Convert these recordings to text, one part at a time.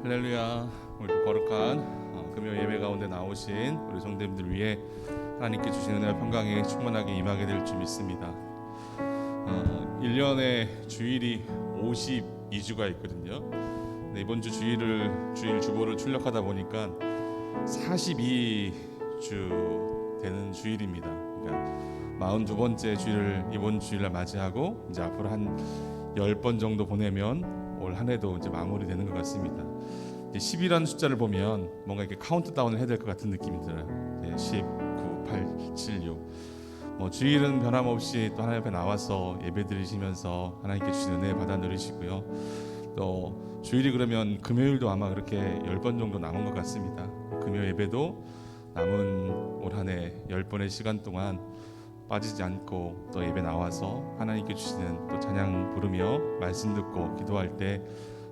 할렐루야. 오늘도 거룩한 금요 예배 가운데 나오신 우리 성도님들 위해 하나님께 주신 은혜와 평강이 충만하게 임하게 될 줄 믿습니다. 1년에 주일이 52주가 있거든요. 근데 이번 주 주일 주보를 출력하다 보니까 42주 되는 주일입니다. 그러니까 42번째 주일을 이번 주일날 맞이하고 이제 앞으로 한 10번 정도 보내면 올 한 해도 이제 마무리되는 것 같습니다. 10이라는 숫자를 보면 뭔가 이렇게 카운트다운을 해야 될 것 같은 느낌이 들어요. 10, 9, 8, 7, 6. 주일은 변함없이 또 하나님 앞에 나와서 예배 드리시면서 하나님께 주신 은혜 받아 누리시고요. 또 주일이 그러면 금요일도 아마 그렇게 10번 정도 남은 것 같습니다. 금요 예배도 남은 올 한 해 10번의 시간 동안 빠지지 않고 또 예배 나와서 하나님께 주시는 또 찬양 부르며 말씀 듣고 기도할 때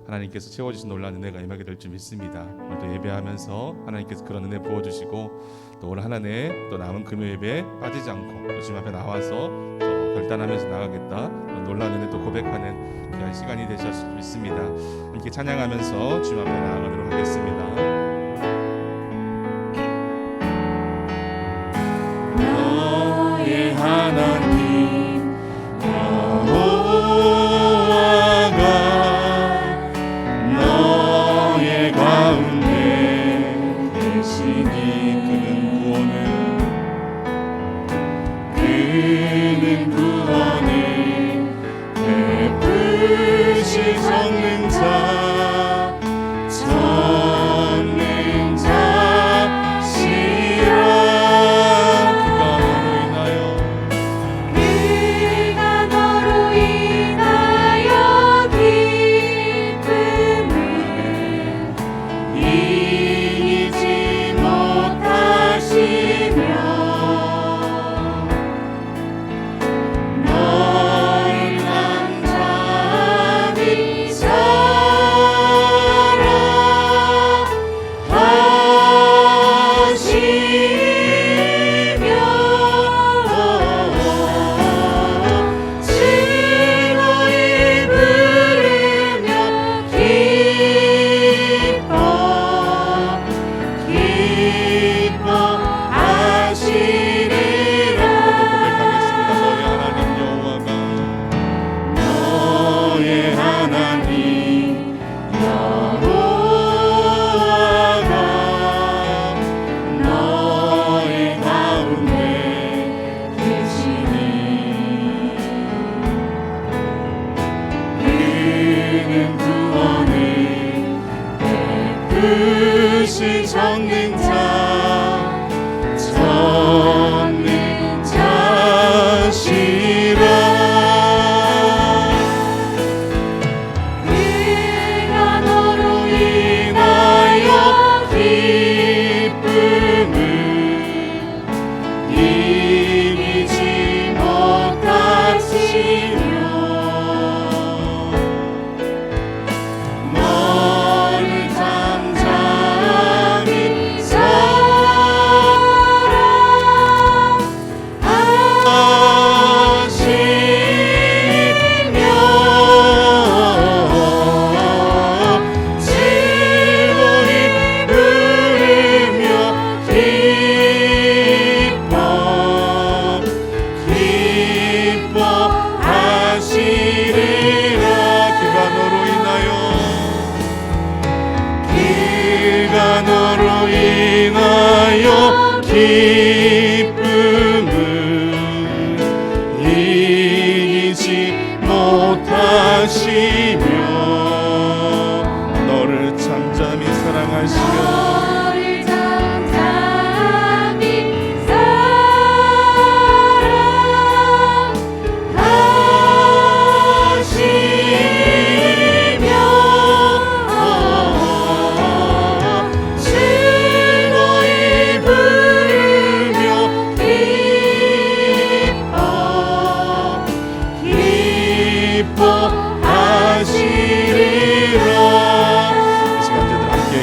하나님께서 채워주신 놀라운 은혜가 임하게 될 줄 믿습니다. 오늘도 예배하면서 하나님께서 그런 은혜 부어주시고 또 올 한 해 또 남은 금요 예배 빠지지 않고 또 주님 앞에 나와서 또 결단하면서 나가겠다 놀라운 은혜 또 고백하는 귀한 시간이 되셨을 줄 믿습니다. 함께 찬양하면서 주님 앞에 나아가도록 하겠습니다. 하나님 여호와가 너의 가운데 계시니 그는 구원을 베푸시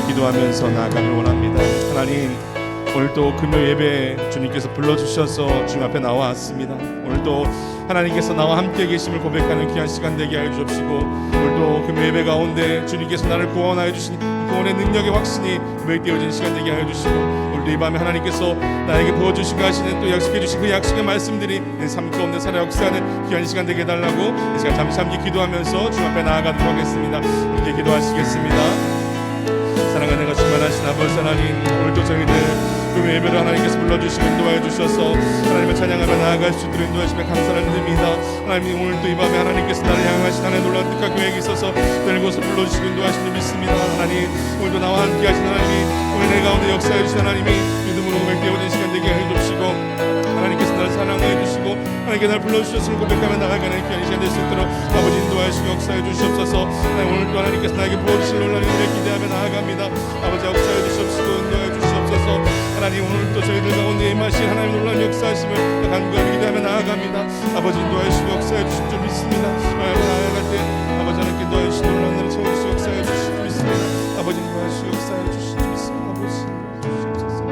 기도하면서 나아가길 원합니다. 하나님, 오늘도 금요 예배 주님께서 불러주셔서 주님 앞에 나와왔습니다. 오늘도 하나님께서 나와 함께 계심을 고백하는 귀한 시간 되게 하여 주옵시고, 오늘도 금요 예배 가운데 주님께서 나를 구원하여 주신 구원의 능력의 확신이 고백되어진 시간 되게 하여 주시고, 오늘도 이 밤에 하나님께서 나에게 부어주시고 하시는 또 약속해 주신 그 약속의 말씀들이 내 삶 가운데 살아 역사하는 귀한 시간 되게 해달라고 제가 잠시 함께 기도하면서 주님 앞에 나아가도록 하겠습니다. 함께 기도하시겠습니다. 사랑하는 것 충만하신 아버지 하나님, 오늘도 저희들 그 예배를 하나님께서 불러주시고 인도하여 주셔서 하나님을 찬양하며 나아갈 수 있도록 인도하시며 감사를 드립니다. 하나님, 오늘도 이 밤에 하나님께서 나를 향하신 하나님의 놀라운 뜻과 계획이 있어서 늘 곳을 불러주시고 인도하시는 줄 믿습니다. 하나님, 오늘도 나와 함께 하신 하나님이 오늘 내 가운데 역사해 주신 하나님이 믿음으로 고백되어진 시간 되게 해 주시고, 하나님께서 나를 사랑해 주시고 하나님께 나를 불러주셨음을 고백하며 나아가는 귀한 시간 될 수 있도록 아버지 인도하시고 역사해 주시옵소서. 하나님, 오늘도 하나님께서 나에게 부어주실 놀라운 은혜를 기대하며 나아갑니다. 아버지 역사해 주시옵시고 인도해 주시옵소서. 하나님, 오늘도 저희들 가운데 임하신 하나님의 놀라운 역사하심을 간구하며 기대하며 나아갑니다. 아버지 인도하시고 역사해 주실 줄 믿습니다. 나아갈 때 아버지 하나님께 인도해 주신 놀라운 은혜를 채워주시고 역사해 주실 줄 믿습니다. 아버지 인도하시고 역사해 주실 줄 믿습니다. 아버지 주시옵소서.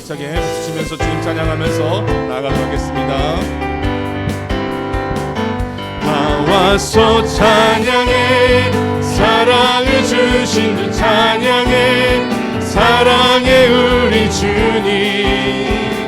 힘차게 부치면서 주님 찬양하면서 나아가도록 하겠습니다. 나와서 찬양해, 사랑을 주신 주 찬양해, 사랑해 우리 주님,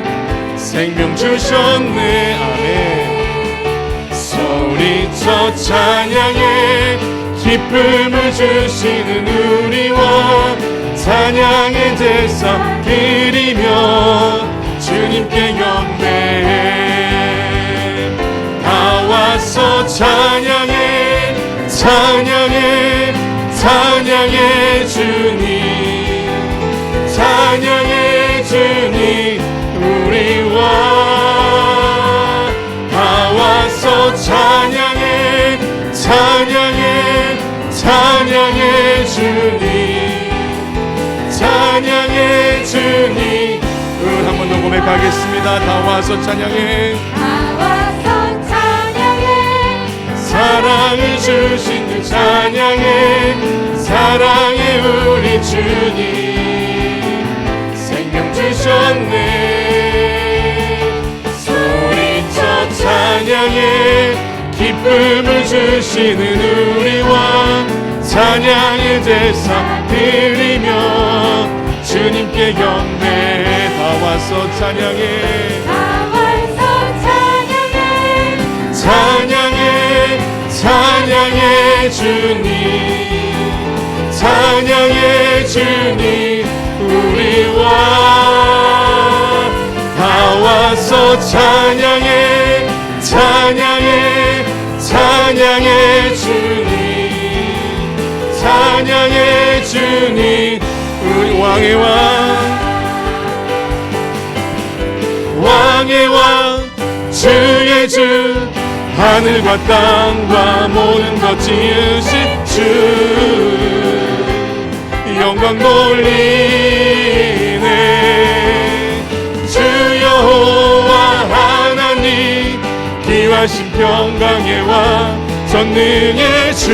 생명 주셨네. 아멘. 소리쳐 찬양해, 기쁨을 주시는 우리 왕, 찬양의 제사 드리며 주님께 영광 찬양해 찬양해 찬양해 주님 찬양해 주님 우리와 다 와서 찬양해 찬양해 찬양해 주님 찬양해 주님 우리 한 번 더 고백하겠습니다. 다 와서 찬양해 다 와서 찬양해 사랑을 주신 주 찬양해 사랑해 우리 주님 생명 주셨네 소리쳐 찬양해 기쁨을 주시는 우리와 찬양의 제사 드리며 주님께 경배 다 와서 찬양해 다 와서 찬양해 찬양해 찬양해 주님 찬양해 주님 우리와 다 와서 찬양해 찬양해 찬양해 주님 찬양해 주님 우리 왕의 왕 주의 주 하늘과 땅과 모든 것 지으신 주 영광 돌리네 주 여호와 하나님 귀하신 평강의 왕 전능의 주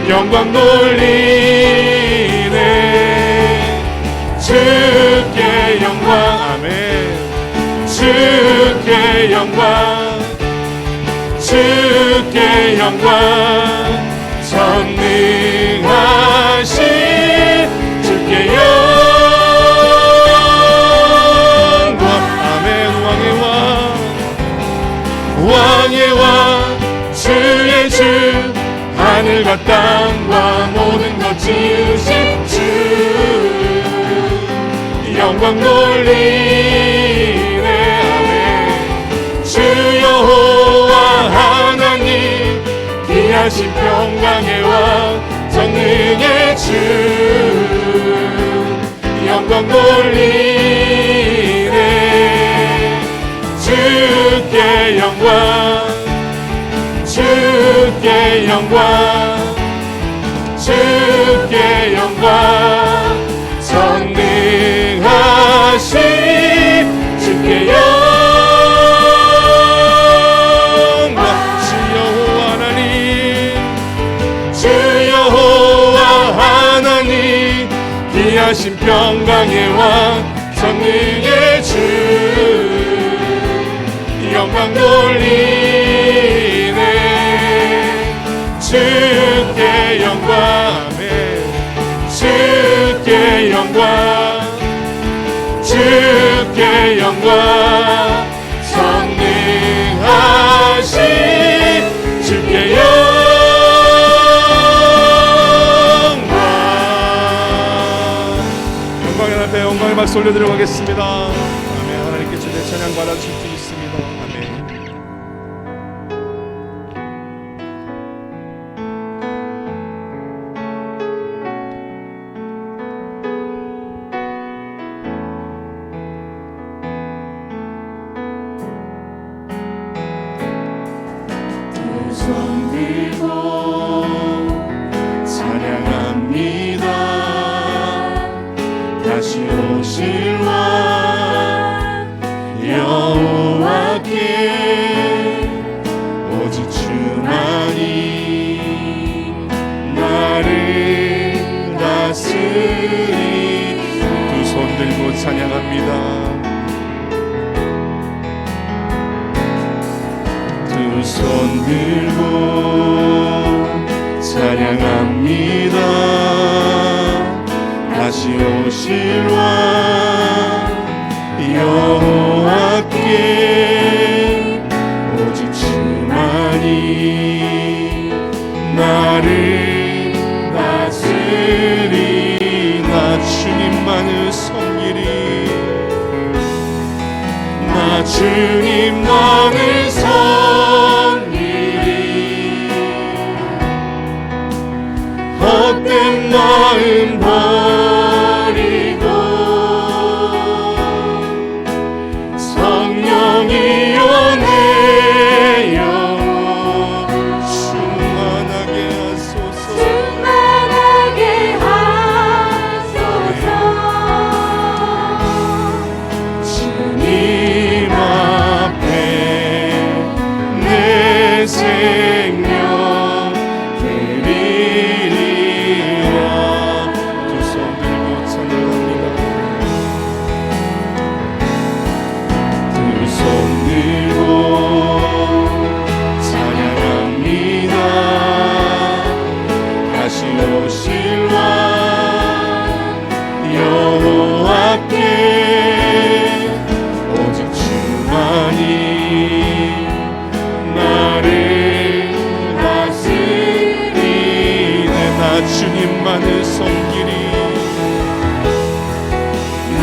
영광 돌리네 주께 영광 아멘 주께 영광 주께 영광 전능하신 주께 영광 아멘 왕의 왕 주의 주 하늘과 땅과 모든 것 지으신 주 영광 돌리네 아멘 주 여호와 하나님 귀하신 평강의 왕 전능의 주 영광 돌리네 주께 영광 주께 영광 주께 영광 전능하신 주께 영광 주 여호와 하나님 주 여호와 하나님 귀하신 평강의 왕 전능의 주 영광 돌리네 주께 영광 아멘 주께 영광 주께 영광 선능하신 주께 영광 영광의 앞에 영광의 박수 올려드리고 가겠습니다. 아멘 하나님께 주의 찬양 받아주실 수 있습니다. 아멘 손 들고 찬양합니다. 다시 오실 왕 여호와께 오직 주만이 나를 다스리 두 손 들고 찬양합니다. 두 손 들고 찬양합니다. 다시 오실 왕 여호와께 오직 주만이 나를 다스리 나 주님만을 섬기리 나 주님만을 섬기리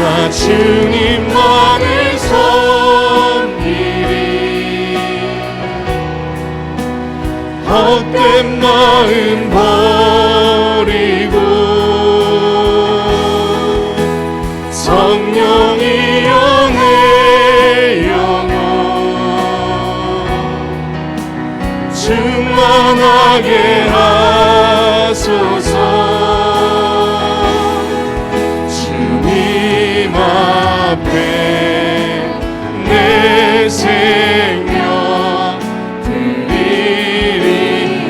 나 주님만을 섬기리 헛된 마음 버리고 성령이여 내 영혼 충만하게 하소서. 주님 앞에 내 생명 드리리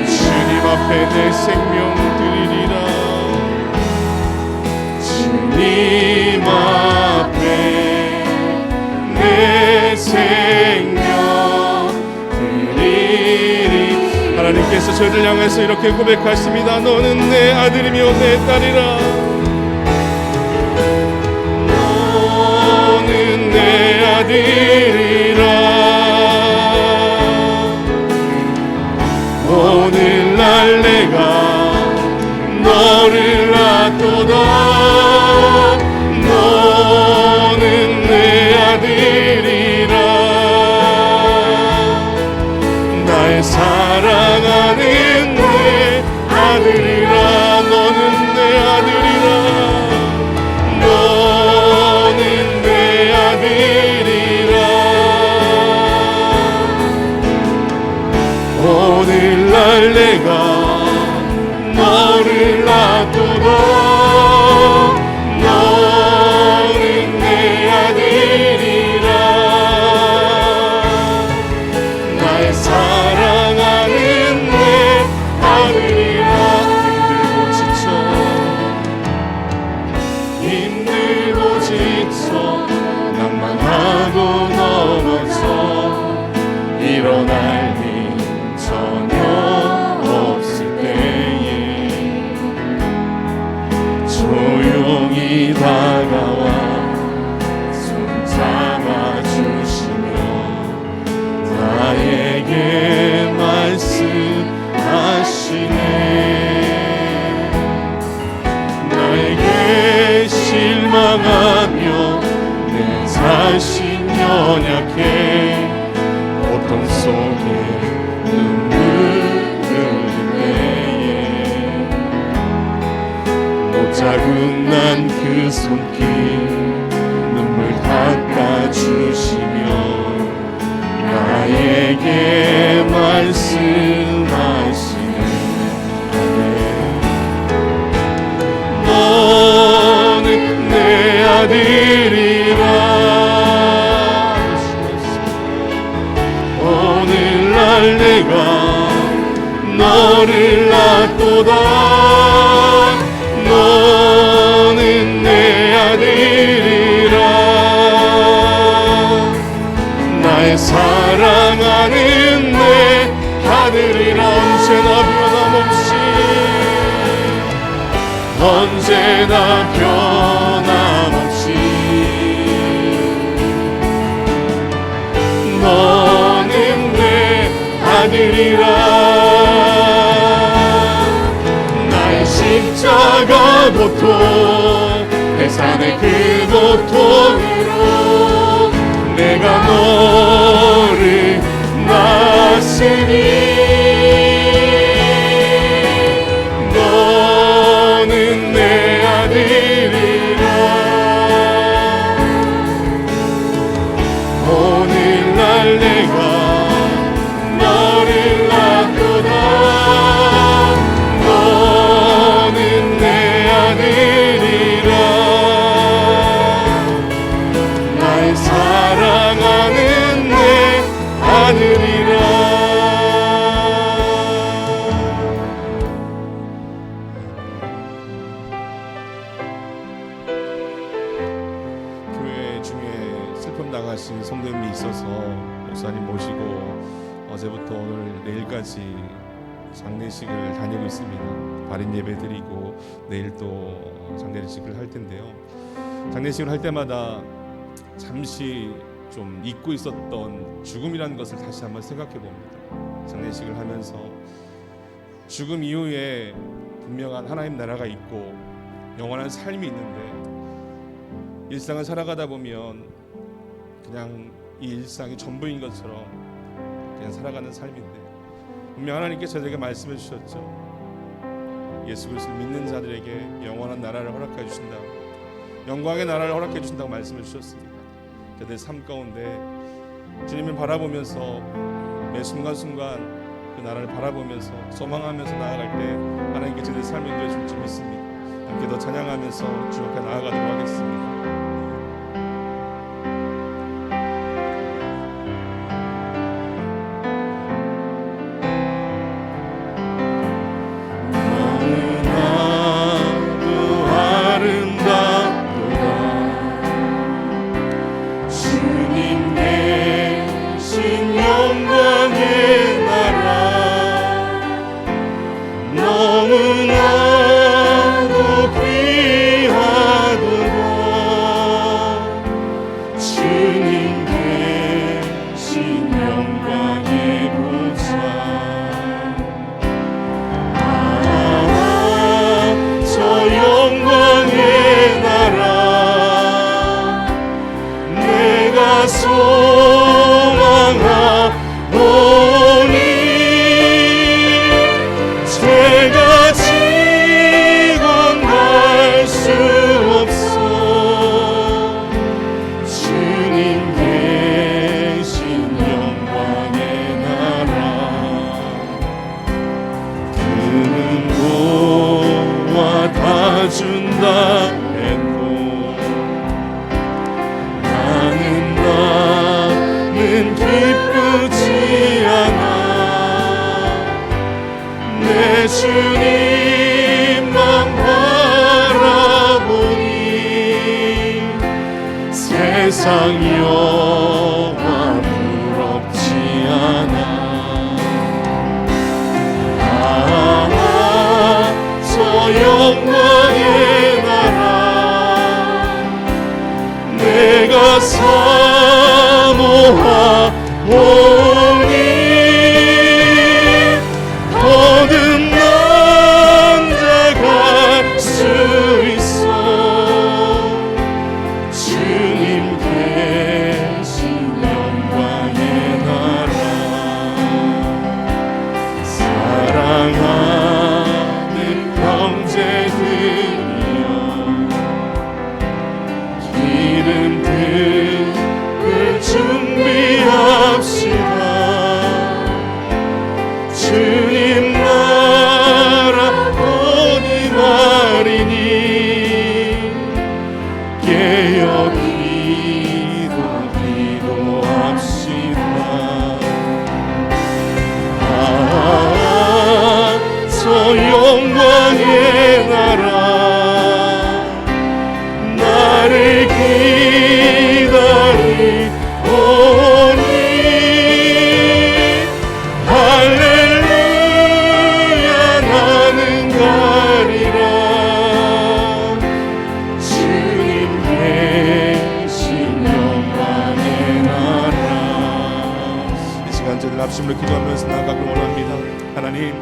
주님 앞에 내 생명 드리리라. 주님 앞에 내 생명 드리리. 하나님께서 저희들 향해서 이렇게 고백하십니다. 너는 내 아들이며 내 딸이라. 너는 내 아들이라. 오늘날 내가 너를 낳도다. 너는 내 아들이라. 나의 사랑하는 내 아들이라. 너는 내 아들이라. 너는 내 아들이라. 오늘날 내가 너를 낳도다. 너는 내 아들이라. 나의 사랑하는 내 아들이라. 힘들고 지쳐 낭만하고 넘어져 일어날 힘 전혀 없을 때에 조용히 다가와 손 잡아주시며 나에게 말씀하시네. 나에게 실망하며 내 자신 연약해 고통 속에 눈물 흘릴 때에 못자국 난 그 손길 눈물 닦아주시며 나에게 말씀하시네. 너는 내 아들이라. 오늘날 내가 너를 낳도다. 너는 내 아들이라. 나의 사랑하는 내 아들이라. 언제나 변함없이 언제나 변함없이 너는 내 아들이라. 나의 십자가 고통 해산의 그 고통으로 내가 너를 낳았으니 너는 내 아들이라. 오늘날 내가 너를 낳도다. 너는 내 아들이라. 나의 사랑하는 내 아들이라. 교회 중에 슬픔 당하신 성도님이 있어서 목사님 모시고 어제부터 오늘 내일까지 장례식을 다니고 있습니다. 발인 예배 드리고 내일 또 장례식을 할 텐데요. 장례식을 할 때마다 잠시 좀 잊고 있었던 죽음이라는 것을 다시 한번 생각해 봅니다. 장례식을 하면서 죽음 이후에 분명한 하나님 나라가 있고 영원한 삶이 있는데 일상을 살아가다 보면 그냥 이 일상이 전부인 것처럼 그냥 살아가는 삶인데, 분명 하나님께서 저에게 말씀해 주셨죠. 예수 그리스도를 믿는 자들에게 영원한 나라를 허락해 주신다, 영광의 나라를 허락해 주신다고 말씀해 주셨습니다. 저들 삶 가운데 주님을 바라보면서 매 순간순간 그 나라를 바라보면서 소망하면서 나아갈 때 하나님께 저들 삶이 인도해 줄 줄 믿습니다. 함께 더 찬양하면서 주 앞에 나아가도록 하겠습니다. 주님만 바라보니 세상 영화 부럽지 않아. 저 영광의 나라 내가 사모하 오니 거듭난 자가 수 있어. 주님 계신 영광의 나라 사랑하는 형제들이여 기름들을 준비합시다. 주님 나라 어디 말이니 깨어 기도합시다. 저 영광의 나라 나를 기다리오니 할렐루야 나는 가리라. 주님 계신 영광의 나라. 이 시간 저희들 합심으로 기도하면서 나아가길 원합니다. 하나님,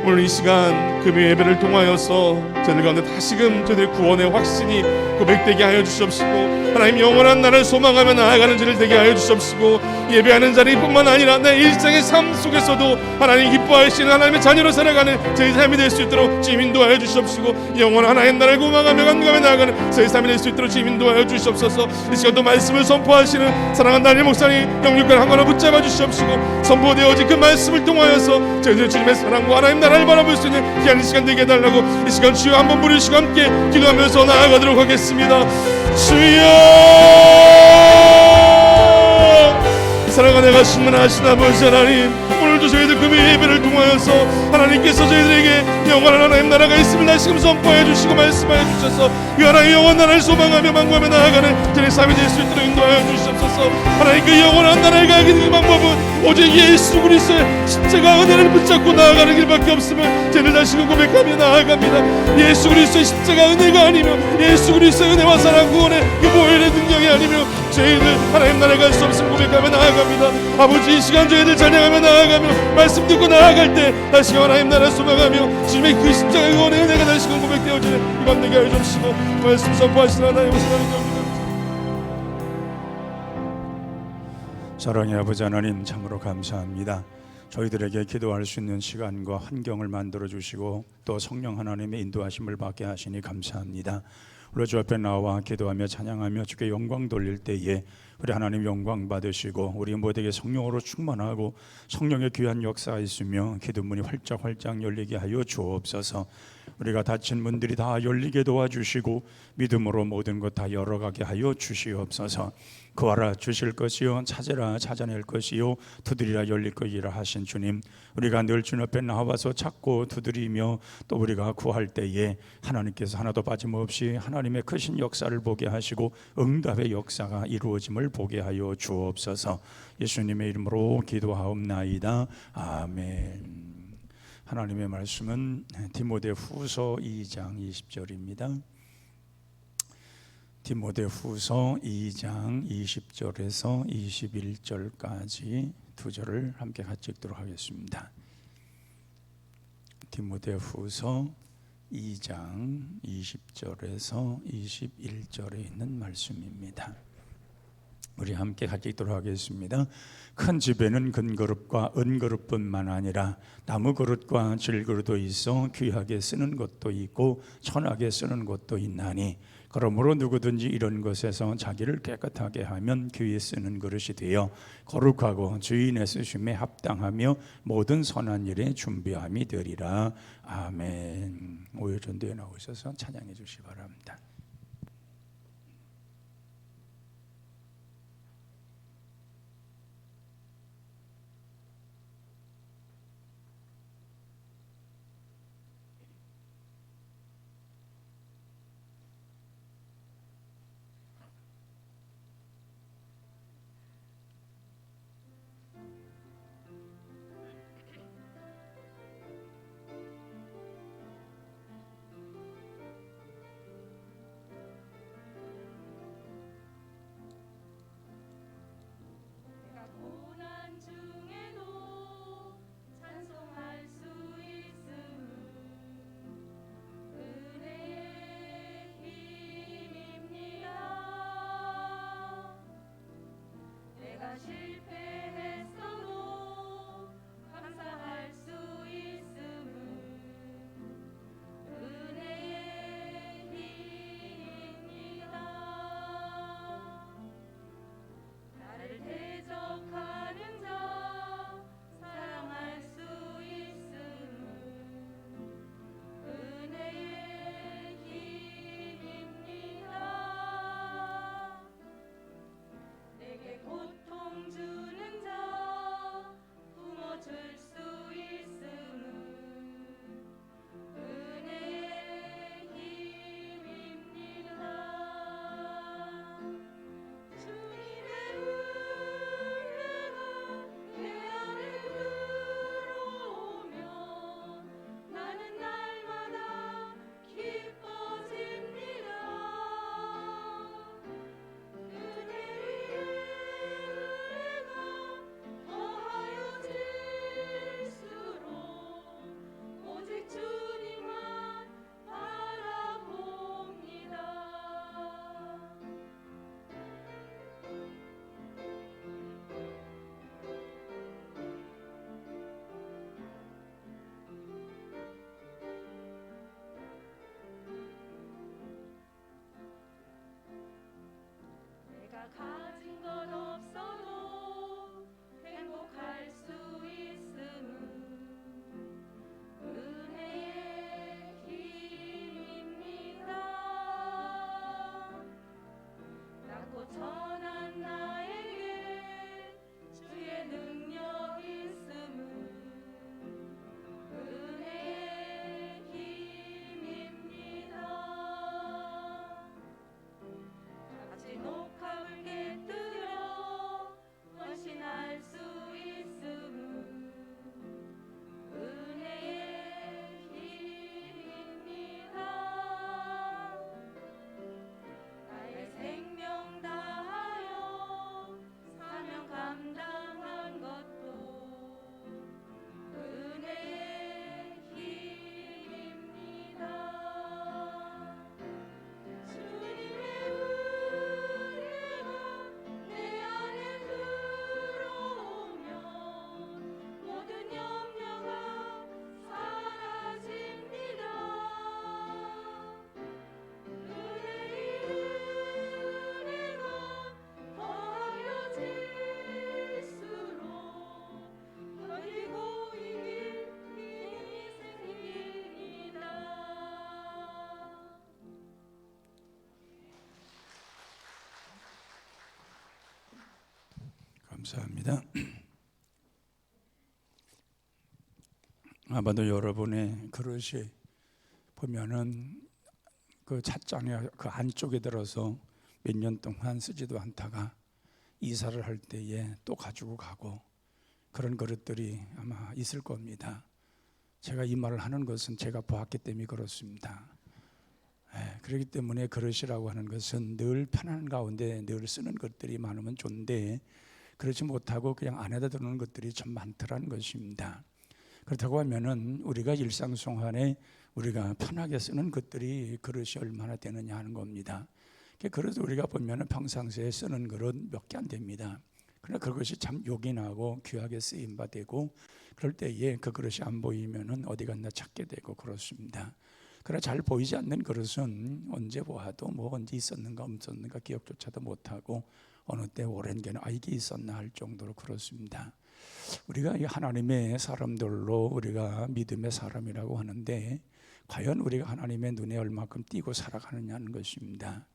오늘 이 시간 금요 예배를 통하여서 저희들 가운데 다시금 저희들의 구원의 확신이 고백되게 하여 주시옵시고, 하나님 영원한 나라를 소망하며 나아가는 저희들 되게 하여 주시옵시고, 예배하는 자리뿐만 아니라 내 일상의 삶 속에서도 하나님 기뻐하시는 하나님의 자녀로 살아가는 저희 삶이 될 수 있도록 주님 인도하여 주시옵시고, 영원한 하나님의 나라를 고망하며 간구하며 나아가는 저희 삶이 될 수 있도록 주님 인도하여 주시옵소서. 이 시간도 말씀을 선포하시는 사랑하는 담임 목사님 영육간 한 걸음 붙잡아 주시옵시고, 선포되어진 그 말씀을 통하여서 저희들 주님의 사랑과 하나님 나라를 바라볼 수 있는 귀한 시간 되게 해달라고 이 시간 주여 한번 부르시고 함께 기도하면서 나아가도록 하겠습니다. 주여, 사랑하는 내가 신문하신 아버지 하나님, 오늘도 저희들 금요 예배를 통하여서 하나님께서 저희들에게 영원한 하나님 나라가 있음을 다시금 선포해 주시고 말씀하여 주셔서 그 하나님 영원한 나라를 소망하며 만구하며 나아가는 저희 삶이 될 수 있도록 인도하여 주시옵소서. 하나님 그 영원한 나라를 가게 되는 방법은 오직 예수 그리스도의 십자가 은혜를 붙잡고 나아가는 길밖에 없음을 저희들 다시금 고백하며 나아갑니다. 예수 그리스도의 십자가 은혜가 아니며 예수 그리스도의 은혜와 사랑 구원의 그 보혈의 능력이 아니며 저희들 하나님 나라에 갈 수 없음을 고백하며 나아갑니다. 아버지, 이 시간 저희들 찬양하며 나아가며 말씀 듣고 나아갈 때 다시금 하나님 나라 소망하며 주님의 그 십자가의 은혜가 다시금 고백되어지는 이밤 되게 하여 주시고 말씀 선포하시는 하나님의 사랑을 사랑의 아버지 하나님, 참으로 감사합니다. 저희들에게 기도할 수 있는 시간과 환경을 만들어 주시고 또 성령 하나님의 인도하심을 받게 하시니 감사합니다. 우리 주 앞에 나와 기도하며 찬양하며 주께 영광 돌릴 때에 우리 하나님 영광 받으시고 우리 모두에게 성령으로 충만하고 성령의 귀한 역사가 있으며 기도문이 활짝 열리게 하여 주옵소서. 우리가 닫힌 문들이 다 열리게 도와주시고 믿음으로 모든 것 다 열어가게 하여 주시옵소서. 구하라 주실 것이요 찾으라 찾아낼 것이요 두드리라 열릴 것이라 하신 주님, 우리가 늘 주님 앞에 나와서 찾고 두드리며 또 우리가 구할 때에 하나님께서 하나도 빠짐없이 하나님의 크신 역사를 보게 하시고 응답의 역사가 이루어짐을 보게 하여 주옵소서. 예수님의 이름으로 기도하옵나이다. 아멘. 하나님의 말씀은 디모데후서 2장 20절입니다. 디모데후서 2장 20절에서 21절까지 두 절을 함께 같이 읽도록 하겠습니다. 디모데후서 2장 20절에서 21절에 있는 말씀입니다. 우리 함께 같이 읽도록 하겠습니다. 큰 집에는 금그릇과 은그릇뿐만 아니라 나무그릇과 질그릇도 있어 귀하게 쓰는 것도 있고 천하게 쓰는 것도 있나니, 그러므로 누구든지 이런 것에서 자기를 깨끗하게 하면 귀히 쓰는 그릇이 되어 거룩하고 주인의 쓰심에 합당하며 모든 선한 일에 준비함이 되리라. 아멘. 오요전도에 나오셔서 찬양해 주시기 바랍니다. 고난 중에도 찬송할 수 있음은 은혜의 힘입니다. 내가 실패했어도 감사할 수 있음은 은혜의 힘입니다. 나를 대적하는 자 사랑할 수 있음은 은혜의 힘입니다. 내게 고통 주는 자 품어줄 수 있음은 은혜의 힘입니다. 주님의 은혜가 내 안에 들어오면 나는 날마다 기뻐집니다. 은혜의 은혜가 더하여 질수록 오직 주님만 바라봅니다. 내가 가진 것 없어도 행복할 수 있음은 은혜의 힘입니다. 낮고 천한 나에게 주의 능력 있음은 은혜의 힘입니다. 같이 녹합을 깨뜨려 헌신할 수 있음은 은혜의 힘입니다. 나의 생명 다하여 감사합니다. 아마도 여러분의 그릇이 보면은 그 찻잔에 그 안쪽에 들어서 몇 년 동안 쓰지도 않다가 이사를 할 때에 또 가지고 가고 그런 그릇들이 아마 있을 겁니다. 제가 이 말을 하는 것은 제가 보았기 때문에 그렇습니다. 그렇기 때문에 그릇이라고 하는 것은 늘 편한 가운데 늘 쓰는 것들이 많으면 좋은데 그렇지 못하고 그냥 안에다 두는 것들이 참 많더라는 것입니다. 그렇다고 하면은 우리가 일상생활에 우리가 편하게 쓰는 것들이 그릇이 얼마나 되느냐 하는 겁니다. 그릇 우리가 보면은 평상시에 쓰는 그릇 몇 개 안 됩니다. 그러나 그것이 참 요긴하고 귀하게 쓰임 바 되고 그럴 때에 그 그릇이 안 보이면은 어디 갔나 찾게 되고 그렇습니다. 그러나 잘 보이지 않는 그릇은 언제 보아도 뭐 언제 있었는가 없었는가 기억조차도 못하고 어느 때 오랜 게는 이게 있었나 할 정도로 그렇습니다. 우리가 하나님의 사람들로 우리가 믿음의 사람이라고 하는데 과연 우리가 하나님의 눈에 얼마큼 띄고 살아가느냐는 것입니다.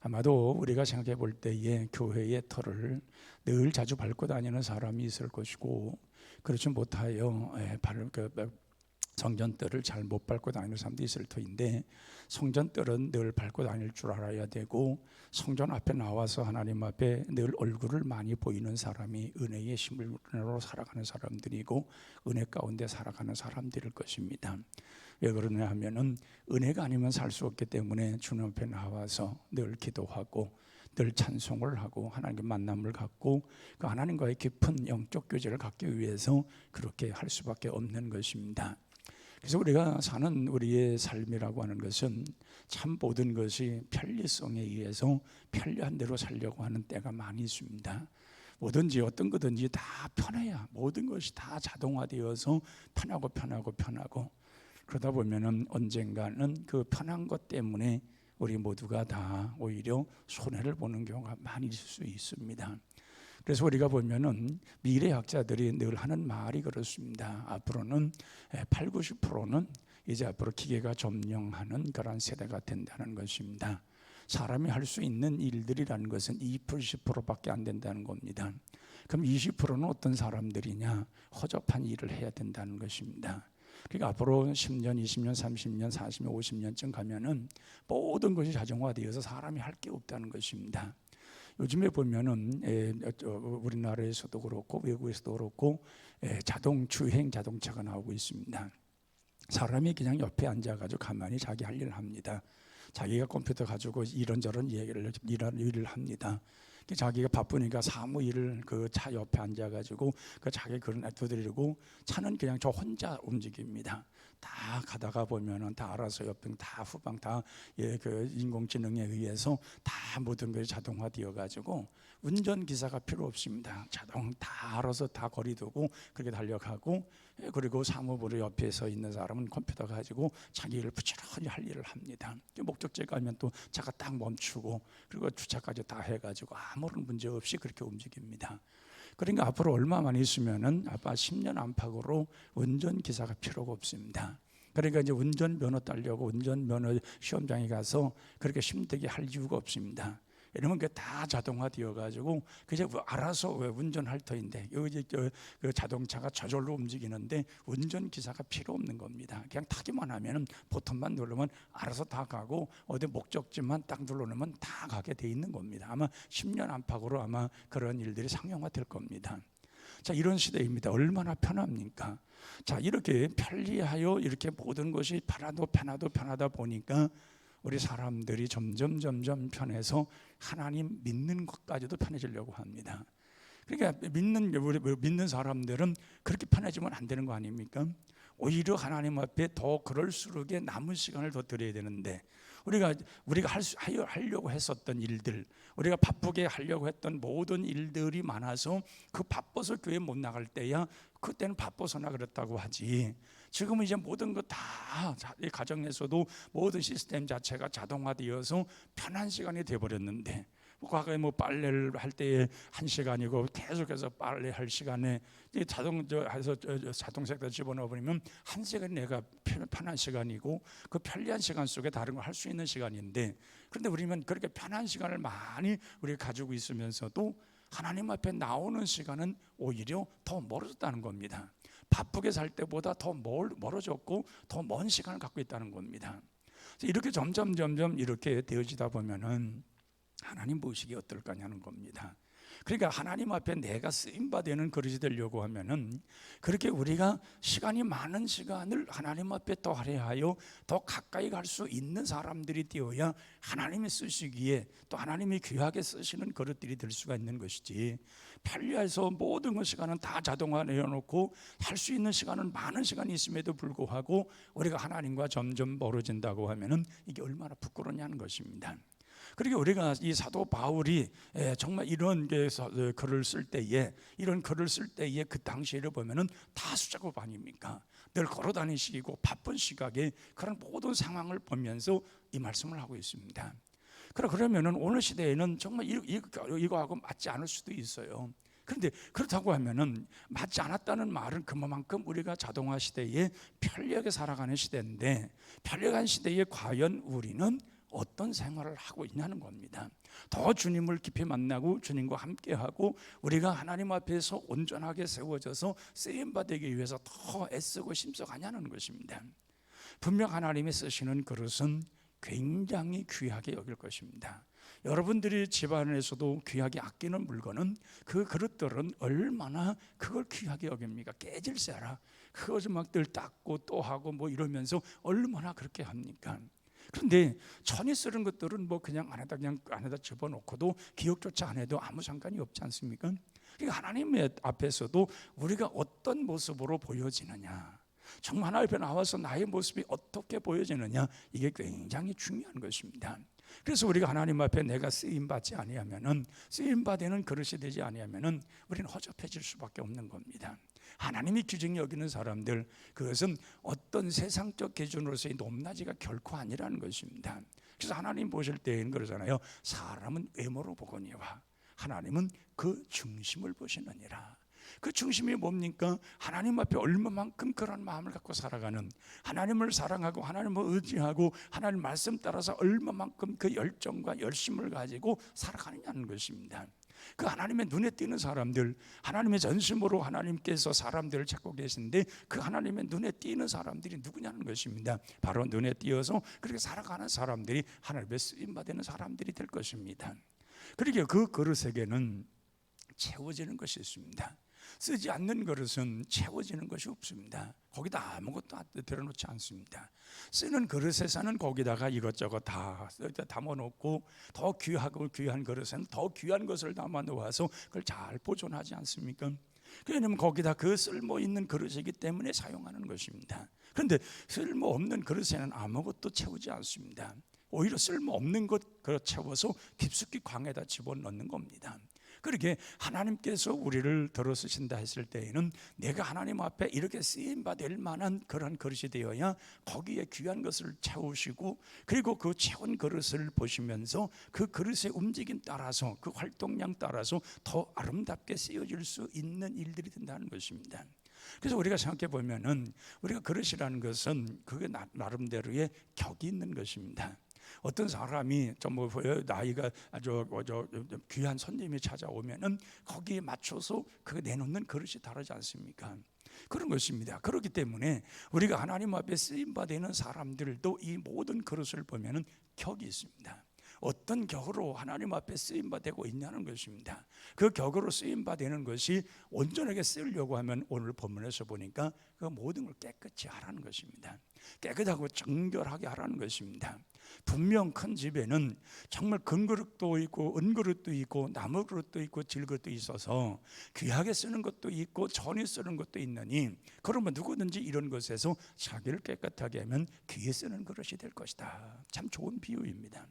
아마도 우리가 생각해 볼 때에 교회의 터를 늘 자주 밟고 다니는 사람이 있을 것이고 그렇지 못하여 성전뜰을 잘 못 밟고 다니는 사람도 있을 터인데 성전뜰은 늘 밟고 다닐 줄 알아야 되고 성전 앞에 나와서 하나님 앞에 늘 얼굴을 많이 보이는 사람이 은혜의 신분으로 살아가는 사람들이고 은혜 가운데 살아가는 사람들일 것입니다. 왜 그러냐 하면은 은혜가 아니면 살 수 없기 때문에 주님 앞에 나와서 늘 기도하고 늘 찬송을 하고 하나님과 만남을 갖고 그 하나님과의 깊은 영적 교제를 갖기 위해서 그렇게 할 수밖에 없는 것입니다. 그래서 우리가 사는 우리의 삶이라고 하는 것은 참 모든 것이 편리성에 의해서 편리한 대로 살려고 하는 때가 많이 있습니다. 뭐든지 어떤 거든지 다 편해야 모든 것이 다 자동화되어서 편하고 그러다 보면은 언젠가는 그 편한 것 때문에 우리 모두가 다 오히려 손해를 보는 경우가 많이 있을 수 있습니다. 그래서 우리가 보면은 미래학자들이 늘 하는 말이 그렇습니다. 앞으로는 80~90%는 이제 앞으로 기계가 점령하는 그런 세대가 된다는 것입니다. 사람이 할 수 있는 일들이라는 것은 2%, 10%밖에 안 된다는 겁니다. 그럼 20%는 어떤 사람들이냐? 허접한 일을 해야 된다는 것입니다. 그러니까 앞으로 10년, 20년, 30년, 40년, 50년쯤 가면은 모든 것이 자동화되어서 사람이 할 게 없다는 것입니다. 요즘에 보면은 우리나라에서도 그렇고 외국에서도 그렇고 자동 주행 자동차가 나오고 있습니다. 사람이 그냥 옆에 앉아가지고 가만히 자기 할 일을 합니다. 자기가 컴퓨터 가지고 이런저런 일을 합니다. 자기가 바쁘니까 사무 일을 그 차 옆에 앉아가지고 그 자기 그런 두드리고 차는 그냥 저 혼자 움직입니다. 다 가다가 보면은 다 알아서 옆에 다 후방 다 그 인공지능에 의해서 다 모든 것이 자동화되어가지고 운전기사가 필요 없습니다. 자동 다 알아서 다 거리두고 그렇게 달려가고 그리고 사무부로 옆에 서 있는 사람은 컴퓨터 가지고 자기 일을 부지런히 할 일을 합니다. 목적지에 가면 또 차가 딱 멈추고 그리고 주차까지 다 해가지고 아무런 문제 없이 그렇게 움직입니다. 그러니까 앞으로 얼마만 있으면은 아빠 10년 안팎으로 운전기사가 필요가 없습니다. 그러니까 이제 운전면허 따려고 운전면허 시험장에 가서 그렇게 힘들게 할 이유가 없습니다. 이러면 그게 다 자동화되어 가지고 그저 알아서 운전할 터인데 여기 그 자동차가 저절로 움직이는데 운전기사가 필요 없는 겁니다. 그냥 타기만 하면은 버튼만 누르면 알아서 다 가고 어디 목적지만 딱 눌러놓으면 다 가게 돼 있는 겁니다. 아마 10년 안팎으로 아마 그런 일들이 상용화될 겁니다. 자, 이런 시대입니다. 얼마나 편합니까? 자, 이렇게 편리하여 이렇게 모든 것이 편하다 보니까 우리 사람들이 점점 편해서 하나님 믿는 것까지도 편해지려고 합니다. 그러니까 믿는 사람들은 그렇게 편해지면 안 되는 거 아닙니까? 오히려 하나님 앞에 더 그럴수록에 남은 시간을 더 드려야 되는데 우리가 하려고 했었던 일들, 우리가 바쁘게 하려고 했던 모든 일들이 많아서 그 바빠서 교회 못 나갈 때야 그때는 바빠서나 그랬다고 하지. 지금은 이제 모든 거 다 가정에서도 모든 시스템 자체가 자동화되어서 편한 시간이 돼버렸는데 과거에 뭐 빨래를 할 때에 1시간이고 계속해서 빨래할 시간에 자동세탁기에 집어넣어 버리면 1시간이 내가 편한 시간이고 그 편리한 시간 속에 다른 걸 할 수 있는 시간인데 그런데 우리는 그렇게 편한 시간을 많이 우리가 가지고 있으면서도 하나님 앞에 나오는 시간은 오히려 더 멀어졌다는 겁니다. 바쁘게 살 때보다 더 멀어졌고 더 먼 시간을 갖고 있다는 겁니다. 이렇게 점점 이렇게 되어지다 보면은 하나님 보시기 어떨까냐는 겁니다. 그러니까 하나님 앞에 내가 쓰임받는 그릇이 되려고 하면은 그렇게 우리가 시간이 많은 시간을 하나님 앞에 더 할애하여 더 가까이 갈 수 있는 사람들이 되어야 하나님이 쓰시기에 또 하나님이 귀하게 쓰시는 그릇들이 될 수가 있는 것이지, 편리해서 모든 그 시간은 다 자동화 내어놓고 할 수 있는 시간은 많은 시간이 있음에도 불구하고 우리가 하나님과 점점 멀어진다고 하면은 이게 얼마나 부끄러냐는 것입니다. 그러니까 우리가 이 사도 바울이 정말 이런 글을 쓸 때에 그 당시에를 보면은 다 수작업 아닙니까? 늘 걸어 다니시고 바쁜 시각에 그런 모든 상황을 보면서 이 말씀을 하고 있습니다. 그러면은 오늘 시대에는 정말 이거하고 맞지 않을 수도 있어요. 그런데 그렇다고 하면은 맞지 않았다는 말은 그만큼 우리가 자동화 시대에 편리하게 살아가는 시대인데, 편리한 시대에 과연 우리는 어떤 생활을 하고 있냐는 겁니다. 더 주님을 깊이 만나고 주님과 함께하고 우리가 하나님 앞에서 온전하게 세워져서 쓰임받기 위해서 더 애쓰고 심써가냐는 것입니다. 분명 하나님이 쓰시는 그릇은 굉장히 귀하게 여길 것입니다. 여러분들이 집안에서도 귀하게 아끼는 물건은 그 그릇들은 얼마나 그걸 귀하게 여깁니까? 깨질세라 그거 좀 막 늘 닦고 또 하고 뭐 이러면서 얼마나 그렇게 합니까? 그런데 천이 쓰는 것들은 뭐 그냥 안에다 집어넣고도 기억조차 안 해도 아무 상관이 없지 않습니까? 그러니까 하나님 앞에서도 우리가 어떤 모습으로 보여지느냐, 정말 하나님 앞에 나와서 나의 모습이 어떻게 보여지느냐, 이게 굉장히 중요한 것입니다. 그래서 우리가 하나님 앞에 내가 쓰임받지 아니하면은, 쓰임받는 그릇이 되지 아니하면은 우리는 허접해질 수밖에 없는 겁니다. 하나님이 규정이 여기는 사람들, 그것은 어떤 세상적 기준으로서의 높낮이가 결코 아니라는 것입니다. 그래서 하나님 보실 때에는 그러잖아요. 사람은 외모로 보거니와 하나님은 그 중심을 보시느니라. 그 중심이 뭡니까? 하나님 앞에 얼마만큼 그런 마음을 갖고 살아가는, 하나님을 사랑하고 하나님을 의지하고 하나님 말씀 따라서 얼마만큼 그 열정과 열심을 가지고 살아가느냐는 것입니다. 그 하나님의 눈에 띄는 사람들, 하나님의 전심으로 하나님께서 사람들을 찾고 계신데 그 하나님의 눈에 띄는 사람들이 누구냐는 것입니다. 바로 눈에 띄어서 그렇게 살아가는 사람들이 하나님의 쓰임받는 사람들이 될 것입니다. 그러니까 그 그릇에게는 채워지는 것이 있습니다. 쓰지 않는 그릇은 채워지는 것이 없습니다. 거기다 아무것도 들어놓지 않습니다. 쓰는 그릇에서는 거기다가 이것저것 다 담아놓고, 더 귀하고 귀한 그릇에는 더 귀한 것을 담아놓아서 그걸 잘 보존하지 않습니까? 왜냐하면 거기다 그 쓸모 있는 그릇이기 때문에 사용하는 것입니다. 그런데 쓸모 없는 그릇에는 아무것도 채우지 않습니다. 오히려 쓸모 없는 것 채워서 깊숙이 광에다 집어넣는 겁니다. 그렇게 하나님께서 우리를 들어 쓰신다 했을 때에는 내가 하나님 앞에 이렇게 쓰임받을 만한 그런 그릇이 되어야 거기에 귀한 것을 채우시고, 그리고 그 채운 그릇을 보시면서 그 그릇의 움직임 따라서, 그 활동량 따라서 더 아름답게 쓰여질 수 있는 일들이 된다는 것입니다. 그래서 우리가 생각해 보면은 우리가 그릇이라는 것은 그게 나름대로의 격이 있는 것입니다. 어떤 사람이 좀 나이가 아주 귀한 손님이 찾아오면은 거기에 맞춰서 그 내놓는 그릇이 다르지 않습니까? 그런 것입니다. 그렇기 때문에 우리가 하나님 앞에 쓰임 받는 사람들도 이 모든 그릇을 보면은 격이 있습니다. 어떤 격으로 하나님 앞에 쓰임받고 있냐는 것입니다. 그 격으로 쓰임받는 것이 온전하게 쓰려고 하면 오늘 본문에서 보니까 그 모든 걸 깨끗이 하라는 것입니다. 깨끗하고 정결하게 하라는 것입니다. 분명 큰 집에는 정말 금그릇도 있고 은그릇도 있고 나무그릇도 있고 질그릇도 있어서 귀하게 쓰는 것도 있고 전히 쓰는 것도 있느니, 그러면 누구든지 이런 것에서 자기를 깨끗하게 하면 귀에 쓰는 그릇이 될 것이다. 참 좋은 비유입니다.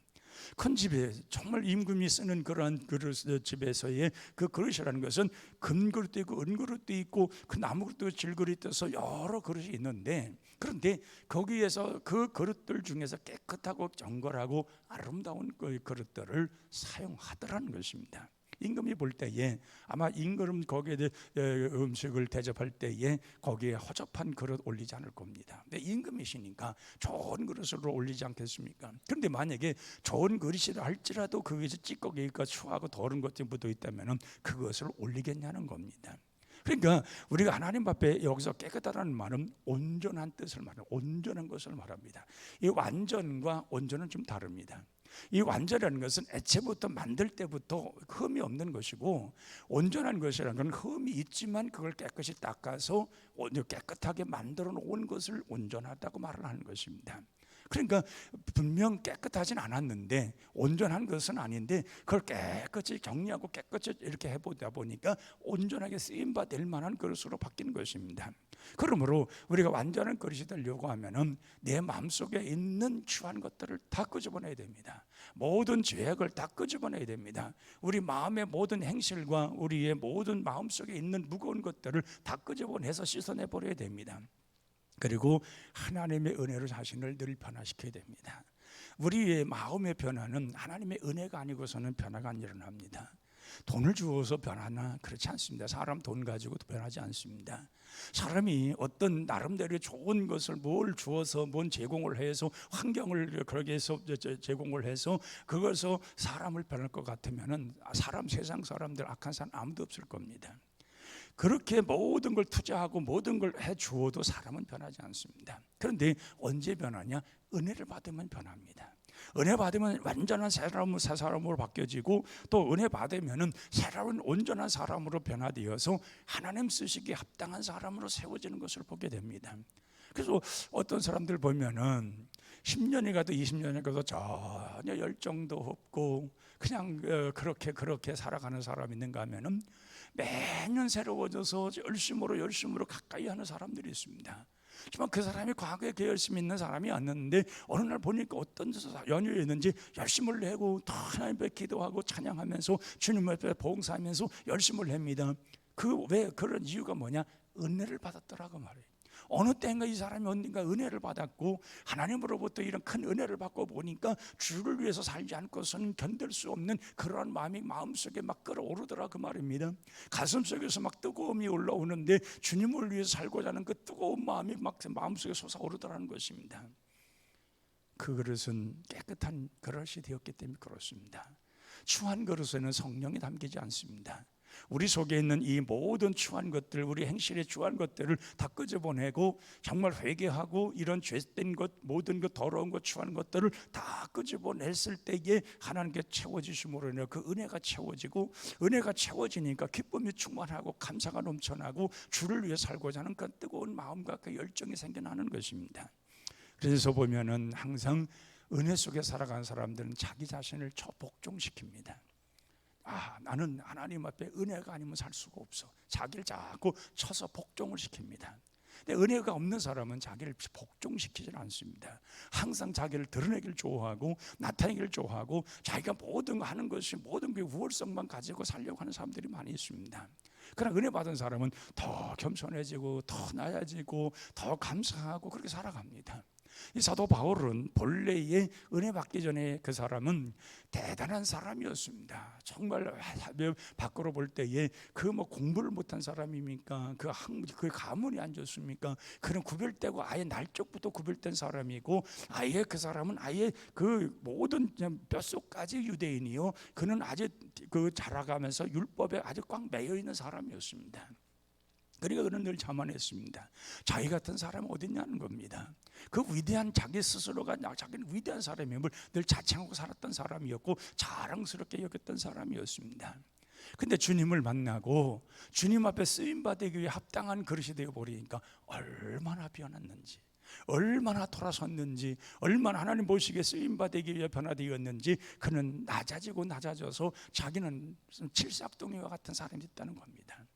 큰 집에 정말 임금이 쓰는 그러한 그릇 집에서의 그 그릇이라는 것은 금그릇도 있고 은그릇도 있고 그 나무그릇도 질그릇도 있어서 여러 그릇이 있는데, 그런데 거기에서 그 그릇들 중에서 깨끗하고 정결하고 아름다운 그 그릇들을 사용하더라는 것입니다. 임금이 볼 때에 아마 임금 거기에 음식을 대접할 때에 거기에 허접한 그릇 올리지 않을 겁니다. 근데 임금이시니까 좋은 그릇으로 올리지 않겠습니까? 그런데 만약에 좋은 그릇이라 할지라도 거기에 찌꺼기가 추하고 더러운 것들이 묻어 있다면 그것을 올리겠냐는 겁니다. 그러니까 우리가 하나님 앞에 여기서 깨끗하다는 말은 온전한 뜻을 말해요. 온전한 것을 말합니다. 이 완전과 온전은 좀 다릅니다. 이 완전한 것은 애초부터 만들 때부터 흠이 없는 것이고, 온전한 것이라는 건 흠이 있지만 그걸 깨끗이 닦아서 깨끗하게 만들어 놓은 것을 온전하다고 말을 하는 것입니다. 그러니까 분명 깨끗하진 않았는데 온전한 것은 아닌데 그걸 깨끗이 정리하고 깨끗이 이렇게 해보다 보니까 온전하게 쓰임받을 만한 그릇으로 바뀌는 것입니다. 그러므로 우리가 완전한 그릇이 되려고 하면은 내 마음속에 있는 추한 것들을 다 끄집어내야 됩니다. 모든 죄악을 다 끄집어내야 됩니다. 우리 마음의 모든 행실과 우리의 모든 마음속에 있는 무거운 것들을 다 끄집어내서 씻어내버려야 됩니다. 그리고 하나님의 은혜로 자신을 늘 변화시켜야 됩니다. 우리의 마음의 변화는 하나님의 은혜가 아니고서는 변화가 안 일어납니다. 돈을 주어서 변하나? 그렇지 않습니다. 사람 돈 가지고도 변하지 않습니다. 사람이 어떤 나름대로 좋은 것을 뭘 주어서 뭔 제공을 해서 환경을 그렇게 해서 제공을 해서 그것서 사람을 변할 것 같으면은 세상 사람들 악한 사람 아무도 없을 겁니다. 그렇게 모든 걸 투자하고 모든 걸 해 주어도 사람은 변하지 않습니다. 그런데 언제 변하냐? 은혜를 받으면 변합니다. 은혜 받으면 완전한 새 사람으로 바뀌어지고, 또 은혜 받으면은 새로운 온전한 사람으로 변화되어서 하나님 쓰시기에 합당한 사람으로 세워지는 것을 보게 됩니다. 그래서 어떤 사람들 보면은 10년이 가도 20년이 가도 전혀 열정도 없고 그냥 그렇게 살아가는 사람이 있는가 하면은 매년 새로워져서 열심으로 가까이 하는 사람들이 있습니다. 하지만 그 사람이 과거에 그 열심히 있는 사람이었는데 어느 날 보니까 어떤 연유였는지 열심을 내고 또 하나님 앞에 기도하고 찬양하면서 주님 앞에 봉사하면서 열심을 합니다. 왜 그런 이유가 뭐냐? 은혜를 받았더라고 말이에요. 어느 때인가 이 사람이 어딘가 은혜를 받았고 하나님으로부터 이런 큰 은혜를 받고 보니까 주를 위해서 살지 않고서는 견딜 수 없는 그러한 마음이 마음속에 막 끌어오르더라 그 말입니다. 가슴속에서 막 뜨거움이 올라오는데 주님을 위해서 살고자 하는 그 뜨거운 마음이 막 마음속에 솟아오르더라는 것입니다. 그 그릇은 깨끗한 그릇이 되었기 때문에 그렇습니다. 추한 그릇에는 성령이 담기지 않습니다. 우리 속에 있는 이 모든 추한 것들, 우리 행실의 추한 것들을 다 끄집어내고 정말 회개하고 이런 죄된 것, 모든 것, 더러운 것, 추한 것들을 다 끄집어냈을 때에 하나님께 채워지심으로 인해 그 은혜가 채워지고, 은혜가 채워지니까 기쁨이 충만하고 감사가 넘쳐나고 주를 위해 살고자 하는 그 뜨거운 마음과 그 열정이 생겨나는 것입니다. 그래서 보면은 항상 은혜 속에 살아가는 사람들은 자기 자신을 복종시킵니다. 나는 하나님 앞에 은혜가 아니면 살 수가 없어. 자기를 자꾸 쳐서 복종을 시킵니다. 근데 은혜가 없는 사람은 자기를 복종시키지 않습니다. 항상 자기를 드러내기를 좋아하고 나타내기를 좋아하고 자기가 모든 거 하는 것이 모든 게 우월성만 가지고 살려고 하는 사람들이 많이 있습니다. 그러나 은혜 받은 사람은 더 겸손해지고 더 나아지고 더 감사하고 그렇게 살아갑니다. 이 사도 바울은 본래의 은혜 받기 전에 그 사람은 대단한 사람이었습니다. 정말 밖으로 볼 때에 그 공부를 못한 사람입니까? 그 가문이 안 좋습니까? 그는 구별되고 아예 날적부터 구별된 사람이고, 아예 그 사람은 아예 그 모든 뼛속까지 유대인이요. 그는 아주 그 자라가면서 율법에 아주 꽉 매여 있는 사람이었습니다. 그러니까 그는 늘 자만했습니다. 자기 같은 사람은 어딨냐는 겁니다. 그 위대한 자기 스스로가 자기는 위대한 사람임을 늘 자칭하고 살았던 사람이었고 자랑스럽게 여겼던 사람이었습니다. 근데 주님을 만나고 주님 앞에 쓰임받기 위해 합당한 그릇이 되어버리니까 얼마나 변했는지, 얼마나 돌아섰는지, 얼마나 하나님 보시기에 쓰임받기 위해 변화되었는지, 그는 낮아져서 자기는 칠삭둥이와 같은 사람이 됐다는 겁니다.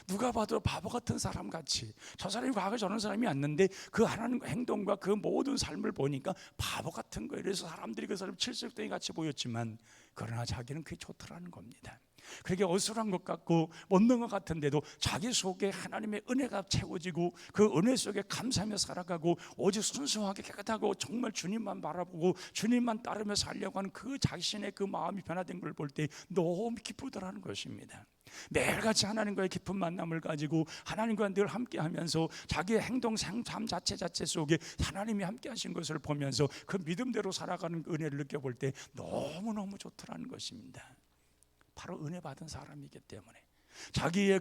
누가 봐도 바보 같은 사람 같이, 저 사람이 과거에 저런 사람이 왔는데 그 하나님과 행동과 그 모든 삶을 보니까 바보 같은 거예요. 그래서 사람들이 그 사람 칠색덩이 같이 보였지만 그러나 자기는 그게 좋더라는 겁니다. 그렇게 어수선한 것 같고 못된 것 같은데도 자기 속에 하나님의 은혜가 채워지고 그 은혜 속에 감사하며 살아가고 오직 순수하게 깨끗하고 정말 주님만 바라보고 주님만 따르며 살려고 하는 그 자신의 그 마음이 변화된 걸 볼 때 너무 기쁘더라는 것입니다. 매일같이 하나님과의 깊은 만남을 가지고 하나님과 늘 함께하면서 자기의 행동, 삶 자체 속에 하나님이 함께하신 것을 보면서 그 믿음대로 살아가는 은혜를 느껴볼 때 너무너무 좋더라는 것입니다. 바로 은혜 받은 사람이기 때문에 자기의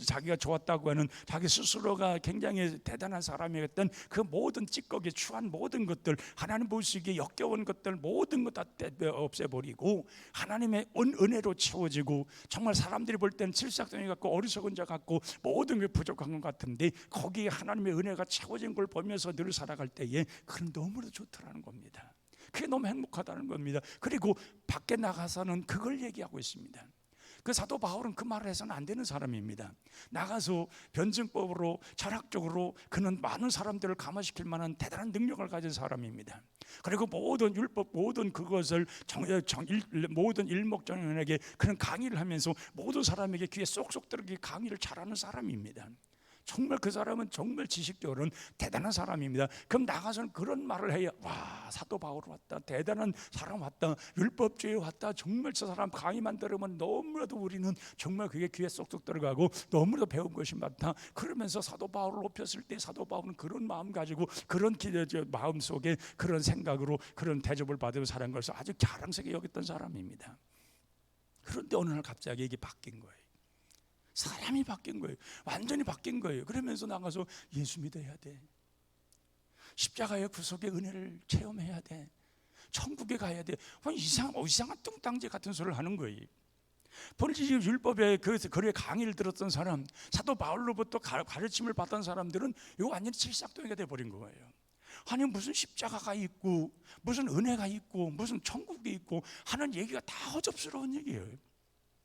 자기가 좋았다고 하는 자기 스스로가 굉장히 대단한 사람이었던 그 모든 찌꺼기 추한 모든 것들, 하나님 보시기에 역겨운 것들 모든 것 다 없애버리고 하나님의 은혜로 채워지고 정말 사람들이 볼 때는 칠삭덩이 같고 어리석은 자 같고 모든 게 부족한 것 같은데 거기에 하나님의 은혜가 채워진 걸 보면서 늘 살아갈 때에 그건 너무나 좋더라는 겁니다. 그게 너무 행복하다는 겁니다. 그리고 밖에 나가서는 그걸 얘기하고 있습니다. 그 사도 바울은 그 말을 해서는 안 되는 사람입니다. 나가서 변증법으로 철학적으로 그는 많은 사람들을 감화시킬 만한 대단한 능력을 가진 사람입니다. 그리고 모든 율법 모든 그것을 모든 일목정연에게 그는 강의를 하면서 모든 사람에게 귀에 쏙쏙 들어가게 강의를 잘하는 사람입니다. 정말 그 사람은 정말 지식적으로는 대단한 사람입니다. 그럼 나가서는 그런 말을 해야, 와, 사도 바울 왔다, 대단한 사람 왔다, 율법주의 왔다, 정말 저 사람 강의만 들으면 너무나도 우리는 정말 그게 귀에 쏙쏙 들어가고 너무나도 배운 것이 많다. 그러면서 사도 바울을 높였을 때 사도 바울은 그런 마음 가지고 그런 마음 속에 그런 생각으로 그런 대접을 받으며 살은 것을 아주 자랑스럽게 여겼던 사람입니다. 그런데 어느 날 갑자기 이게 바뀐 거예요. 사람이 바뀐 거예요. 완전히 바뀐 거예요. 그러면서 나가서 예수 믿어야 돼. 십자가의 구속의 은혜를 체험해야 돼. 천국에 가야 돼. 이상한 뚱땅지 같은 소리를 하는 거예요. 본래 율법의 그의 강의를 들었던 사람, 사도 바울로부터 가르침을 받던 사람들은 이거 완전히 칠삭덩이가 돼버린 거예요. 아니 무슨 십자가가 있고 무슨 은혜가 있고 무슨 천국이 있고 하는 얘기가 다 허접스러운 얘기예요.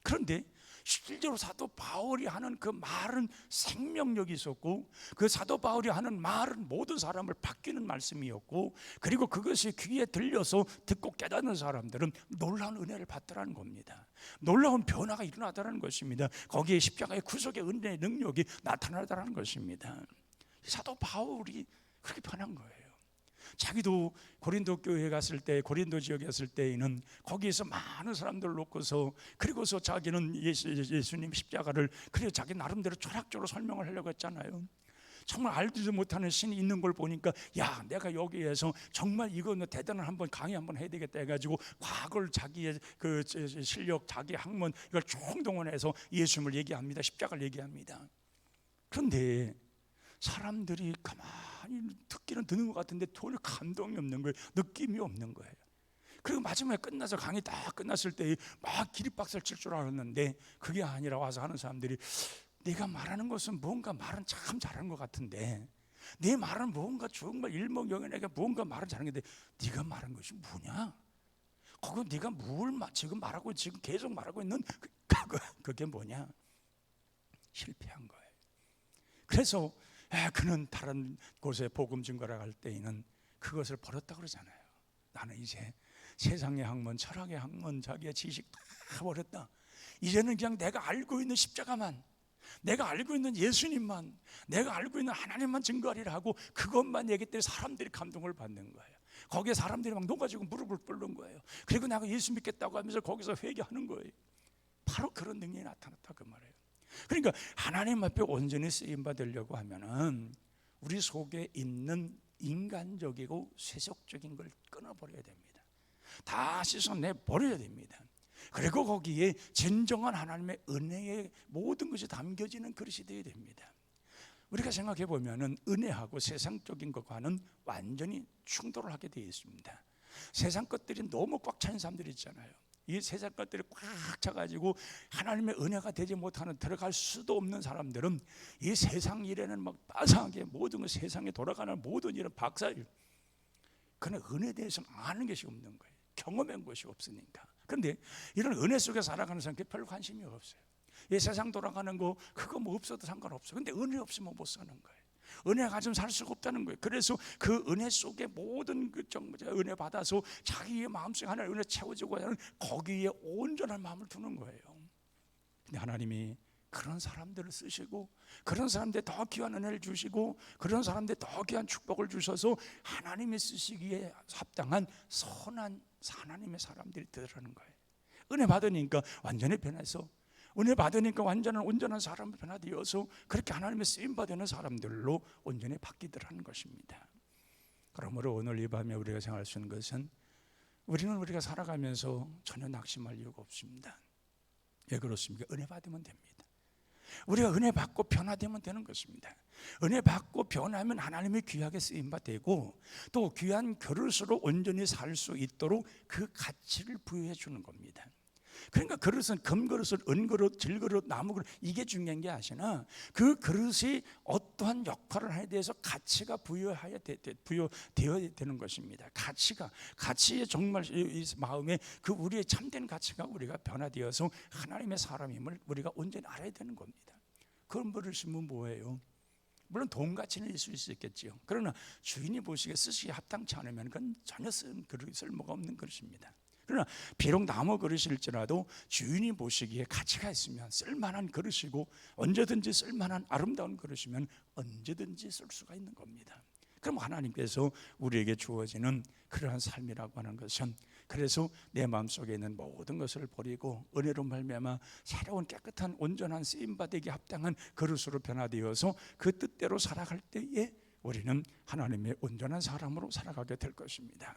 그런데 실제로 사도 바울이 하는 그 말은 생명력이 있었고 그 사도 바울이 하는 말은 모든 사람을 바뀌는 말씀이었고 그리고 그것이 귀에 들려서 듣고 깨닫는 사람들은 놀라운 은혜를 받더라는 겁니다. 놀라운 변화가 일어나더라는 것입니다. 거기에 십자가의 구속의 은혜의 능력이 나타나더라는 것입니다. 사도 바울이 그렇게 변한 거예요. 자기도 고린도 교회에 갔을 때, 고린도 지역에 갔을 때에는 거기에서 많은 사람들을 놓고서 그리고서 자기는 예수님 십자가를 그래서 자기 나름대로 철학적으로 설명을 하려고 했잖아요. 정말 알지도 못하는 신이 있는 걸 보니까 야, 내가 여기에서 정말 이거 대단한 한번 강의 한번 해야 되겠다 해가지고 과거를 자기의 그 실력, 자기 학문 이걸 총동원해서 예수님을 얘기합니다. 십자가를 얘기합니다. 그런데 사람들이 가만히 듣기는 듣는 것 같은데 전혀 감동이 없는 거예요. 느낌이 없는 거예요. 그리고 마지막에 끝나서 강의 다 끝났을 때 막 기립박수를 칠 줄 알았는데 그게 아니라 와서 하는 사람들이 네가 말하는 것은 뭔가 말은 참 잘하는 것 같은데 네 말은 뭔가 정말 일목요연하게 뭔가 말은 잘하는데 네가 말한 것이 뭐냐? 그거 네가 뭘 지금 말하고 지금 계속 말하고 있는 그게 뭐냐? 실패한 거예요. 그래서 그는 다른 곳에 복음 증거를 할 때에는 그것을 버렸다 그러잖아요. 나는 이제 세상의 학문, 철학의 학문, 자기의 지식 다 버렸다. 이제는 그냥 내가 알고 있는 십자가만, 내가 알고 있는 예수님만, 내가 알고 있는 하나님만 증거하리라 하고 그것만 얘기할 때 사람들이 감동을 받는 거예요. 거기에 사람들이 막 녹아지고 무릎을 꿇는 거예요. 그리고 내가 예수 믿겠다고 하면서 거기서 회개하는 거예요. 바로 그런 능력이 나타났다 그 말이에요. 그러니까 하나님 앞에 온전히 쓰임 받으려고 하면은 우리 속에 있는 인간적이고 세속적인 걸 끊어버려야 됩니다. 다 씻어내 버려야 됩니다. 그리고 거기에 진정한 하나님의 은혜의 모든 것이 담겨지는 그릇이 되어야 됩니다. 우리가 생각해 보면은 은혜하고 세상적인 것과는 완전히 충돌을 하게 되어 있습니다. 세상 것들이 너무 꽉 찬 사람들이 있잖아요. 이 세상 것들이 꽉 차가지고 하나님의 은혜가 되지 못하는 들어갈 수도 없는 사람들은 이 세상 일에는 막 빠삭하게 모든 것 세상에 돌아가는 모든 일은 박사일. 그는 은혜에 대해서는 아는 것이 없는 거예요. 경험한 것이 없으니까. 그런데 이런 은혜 속에 살아가는 사람께 별로 관심이 없어요. 이 세상 돌아가는 거 그거 뭐 없어도 상관없어. 근데 은혜 없으면 못 사는 거예요. 은혜 가지면 살 수가 없다는 거예요. 그래서 그 은혜 속에 모든 그 은혜 받아서 자기의 마음속에 하나님 은혜 채워지고 하는 거기에 온전한 마음을 두는 거예요. 근데 하나님이 그런 사람들을 쓰시고 그런 사람들 더 귀한 은혜를 주시고 그런 사람들 더 귀한 축복을 주셔서 하나님이 쓰시기에 합당한 선한 하나님의 사람들이 되더라는 거예요. 은혜 받으니까 완전히 변해서, 은혜 받으니까 완전한 온전한 사람을 변화되어서 그렇게 하나님의 쓰임 받는 사람들로 온전히 바뀌더라는 것입니다. 그러므로 오늘 이 밤에 우리가 생각할 수 있는 것은 우리가 살아가면서 전혀 낙심할 이유가 없습니다. 왜 그렇습니까? 은혜 받으면 됩니다. 우리가 은혜 받고 변화되면 되는 것입니다. 은혜 받고 변하면 하나님의 귀하게 쓰임바 되고 또 귀한 그릇으로 온전히 살 수 있도록 그 가치를 부여해 주는 겁니다. 그러니까 그릇은 금그릇, 은그릇, 질그릇, 나무그릇 이게 중요한 게 아니라 그 그릇이 어떠한 역할을 하에 대해서 가치가 부여되어야 되는 것입니다. 가치에 정말 이 마음에 그 우리의 참된 가치가 우리가 변화되어서 하나님의 사람임을 우리가 온전히 알아야 되는 겁니다. 그런 버릇이면 뭐예요? 물론 돈 가치는 있을 수 있겠지요. 그러나 주인이 보시기에 쓰시기에 합당치 않으면 그건 전혀 쓸모가 없는 그릇입니다. 그러나 비록 나무 그릇일지라도 주인이 보시기에 가치가 있으면 쓸만한 그릇이고 언제든지 쓸만한 아름다운 그릇이면 언제든지 쓸 수가 있는 겁니다. 그럼 하나님께서 우리에게 주어지는 그러한 삶이라고 하는 것은, 그래서 내 마음속에 있는 모든 것을 버리고 은혜로 말미암아 새로운 깨끗한 온전한 쓰임받기 합당한 그릇으로 변화되어서 그 뜻대로 살아갈 때에 우리는 하나님의 온전한 사람으로 살아가게 될 것입니다.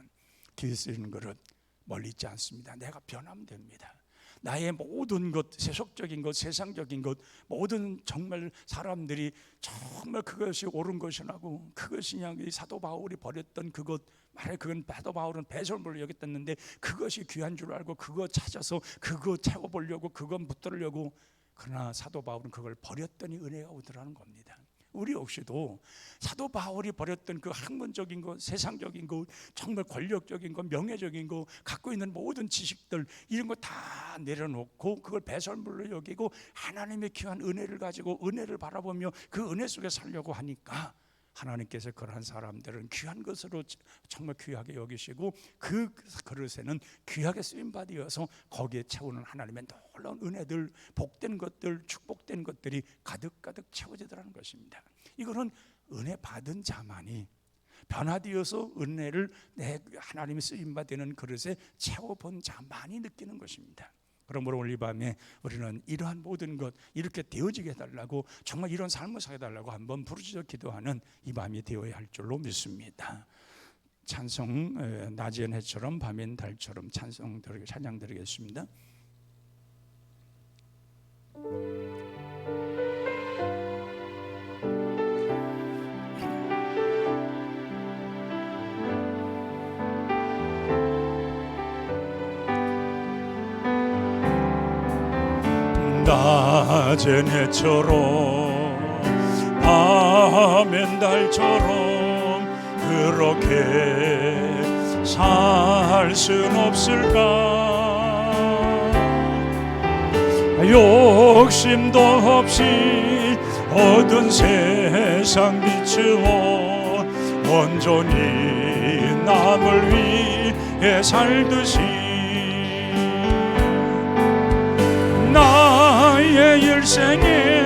귀 쓰이는 그릇 멀리 있지 않습니다. 내가 변하면 됩니다. 나의 모든 것, 세속적인 것, 세상적인 것, 모든 정말 사람들이 정말 그것이 옳은 것이라고, 그것이 그냥 사도 바울이 버렸던 그것, 말해 그건 사도 바울은 배설물로 여겼었는데 그것이 귀한 줄 알고 그거 찾아서 그거 채워보려고 그거 붙들려고, 그러나 사도 바울은 그걸 버렸더니 은혜가 오더라는 겁니다. 우리 역시도 사도 바울이 버렸던 그 학문적인 것, 세상적인 것, 정말 권력적인 것, 명예적인 것, 갖고 있는 모든 지식들 이런 거 다 내려놓고 그걸 배설물로 여기고 하나님의 귀한 은혜를 가지고 은혜를 바라보며 그 은혜 속에 살려고 하니까 하나님께서 그러한 사람들은 귀한 것으로 정말 귀하게 여기시고 그 그릇에는 귀하게 쓰임받아서 거기에 채우는 하나님의 놀라운 은혜들, 복된 것들, 축복된 것들이 가득가득 채워지더라는 것입니다. 이거는 은혜 받은 자만이 변화되어서 은혜를 내 하나님이 쓰임받는 그릇에 채워본 자만이 느끼는 것입니다. 그러므로 오늘 이 밤에 우리는 이러한 모든 것 이렇게 되어지게 해달라고, 정말 이런 삶을 살아달라고 한번 부르짖어 기도하는 이 밤이 되어야 할 줄로 믿습니다. 찬송, 낮엔 해처럼 밤엔 달처럼 찬양 드리겠습니다. 낮엔 해처럼 밤엔 달처럼 그렇게 살 순 없을까? 욕심도 없이 얻은 세상 비추어 온전히 남을 위해 살듯이 나의 일생에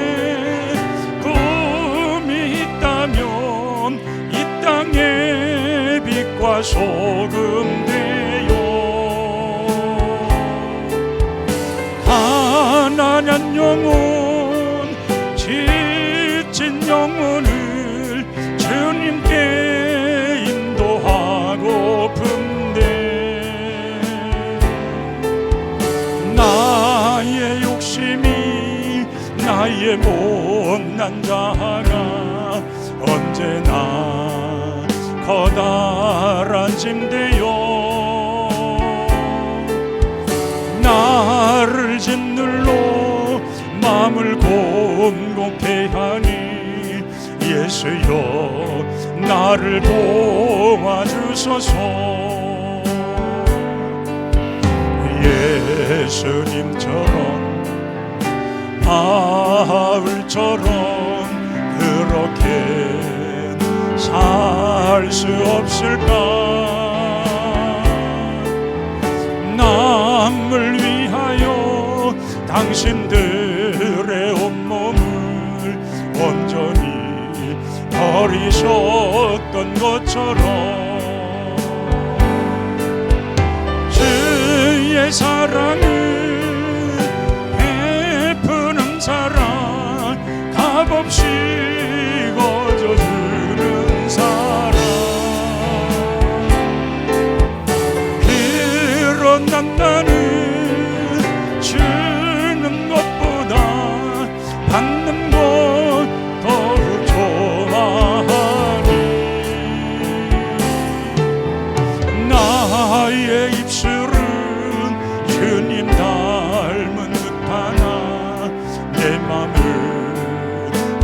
꿈이 있다면 이 땅의 빛과 소금 되어 가난한 영혼, 지친 영혼을 주님께 인도하고픈데 나의 욕심이 나의 못난 자가 언제나 커다란 짐되어 나를 짓눌러 마음을 곤곡해 하니 예수여 나를 도와주소서. 예수님처럼 바울처럼 그렇게 살 수 없을까? 남을 위하여 당신들의 온몸을 온전히 버리셨던 것처럼 주의 사랑을 베푸는 사랑, 값없이 거저주는 사랑, 그런 나는 주는 것보다 받는 것 더욱 좋아하니 나의 입술은 주님 닮은 듯하나 내 맘은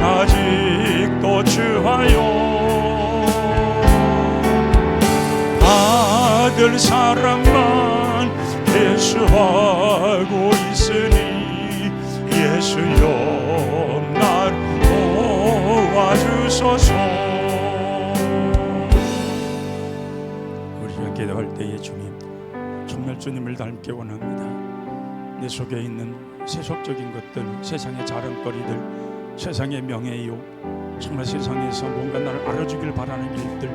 아직도 주하여 받을 사랑만 예수하고 있으니 예수여 날 도와주소서. 우리가 기도할 때에 주님, 정말 주님을 닮기 원합니다. 내 속에 있는 세속적인 것들, 세상의 자랑거리들, 세상의 명예욕, 정말 세상에서 뭔가 나를 알아주길 바라는 일들,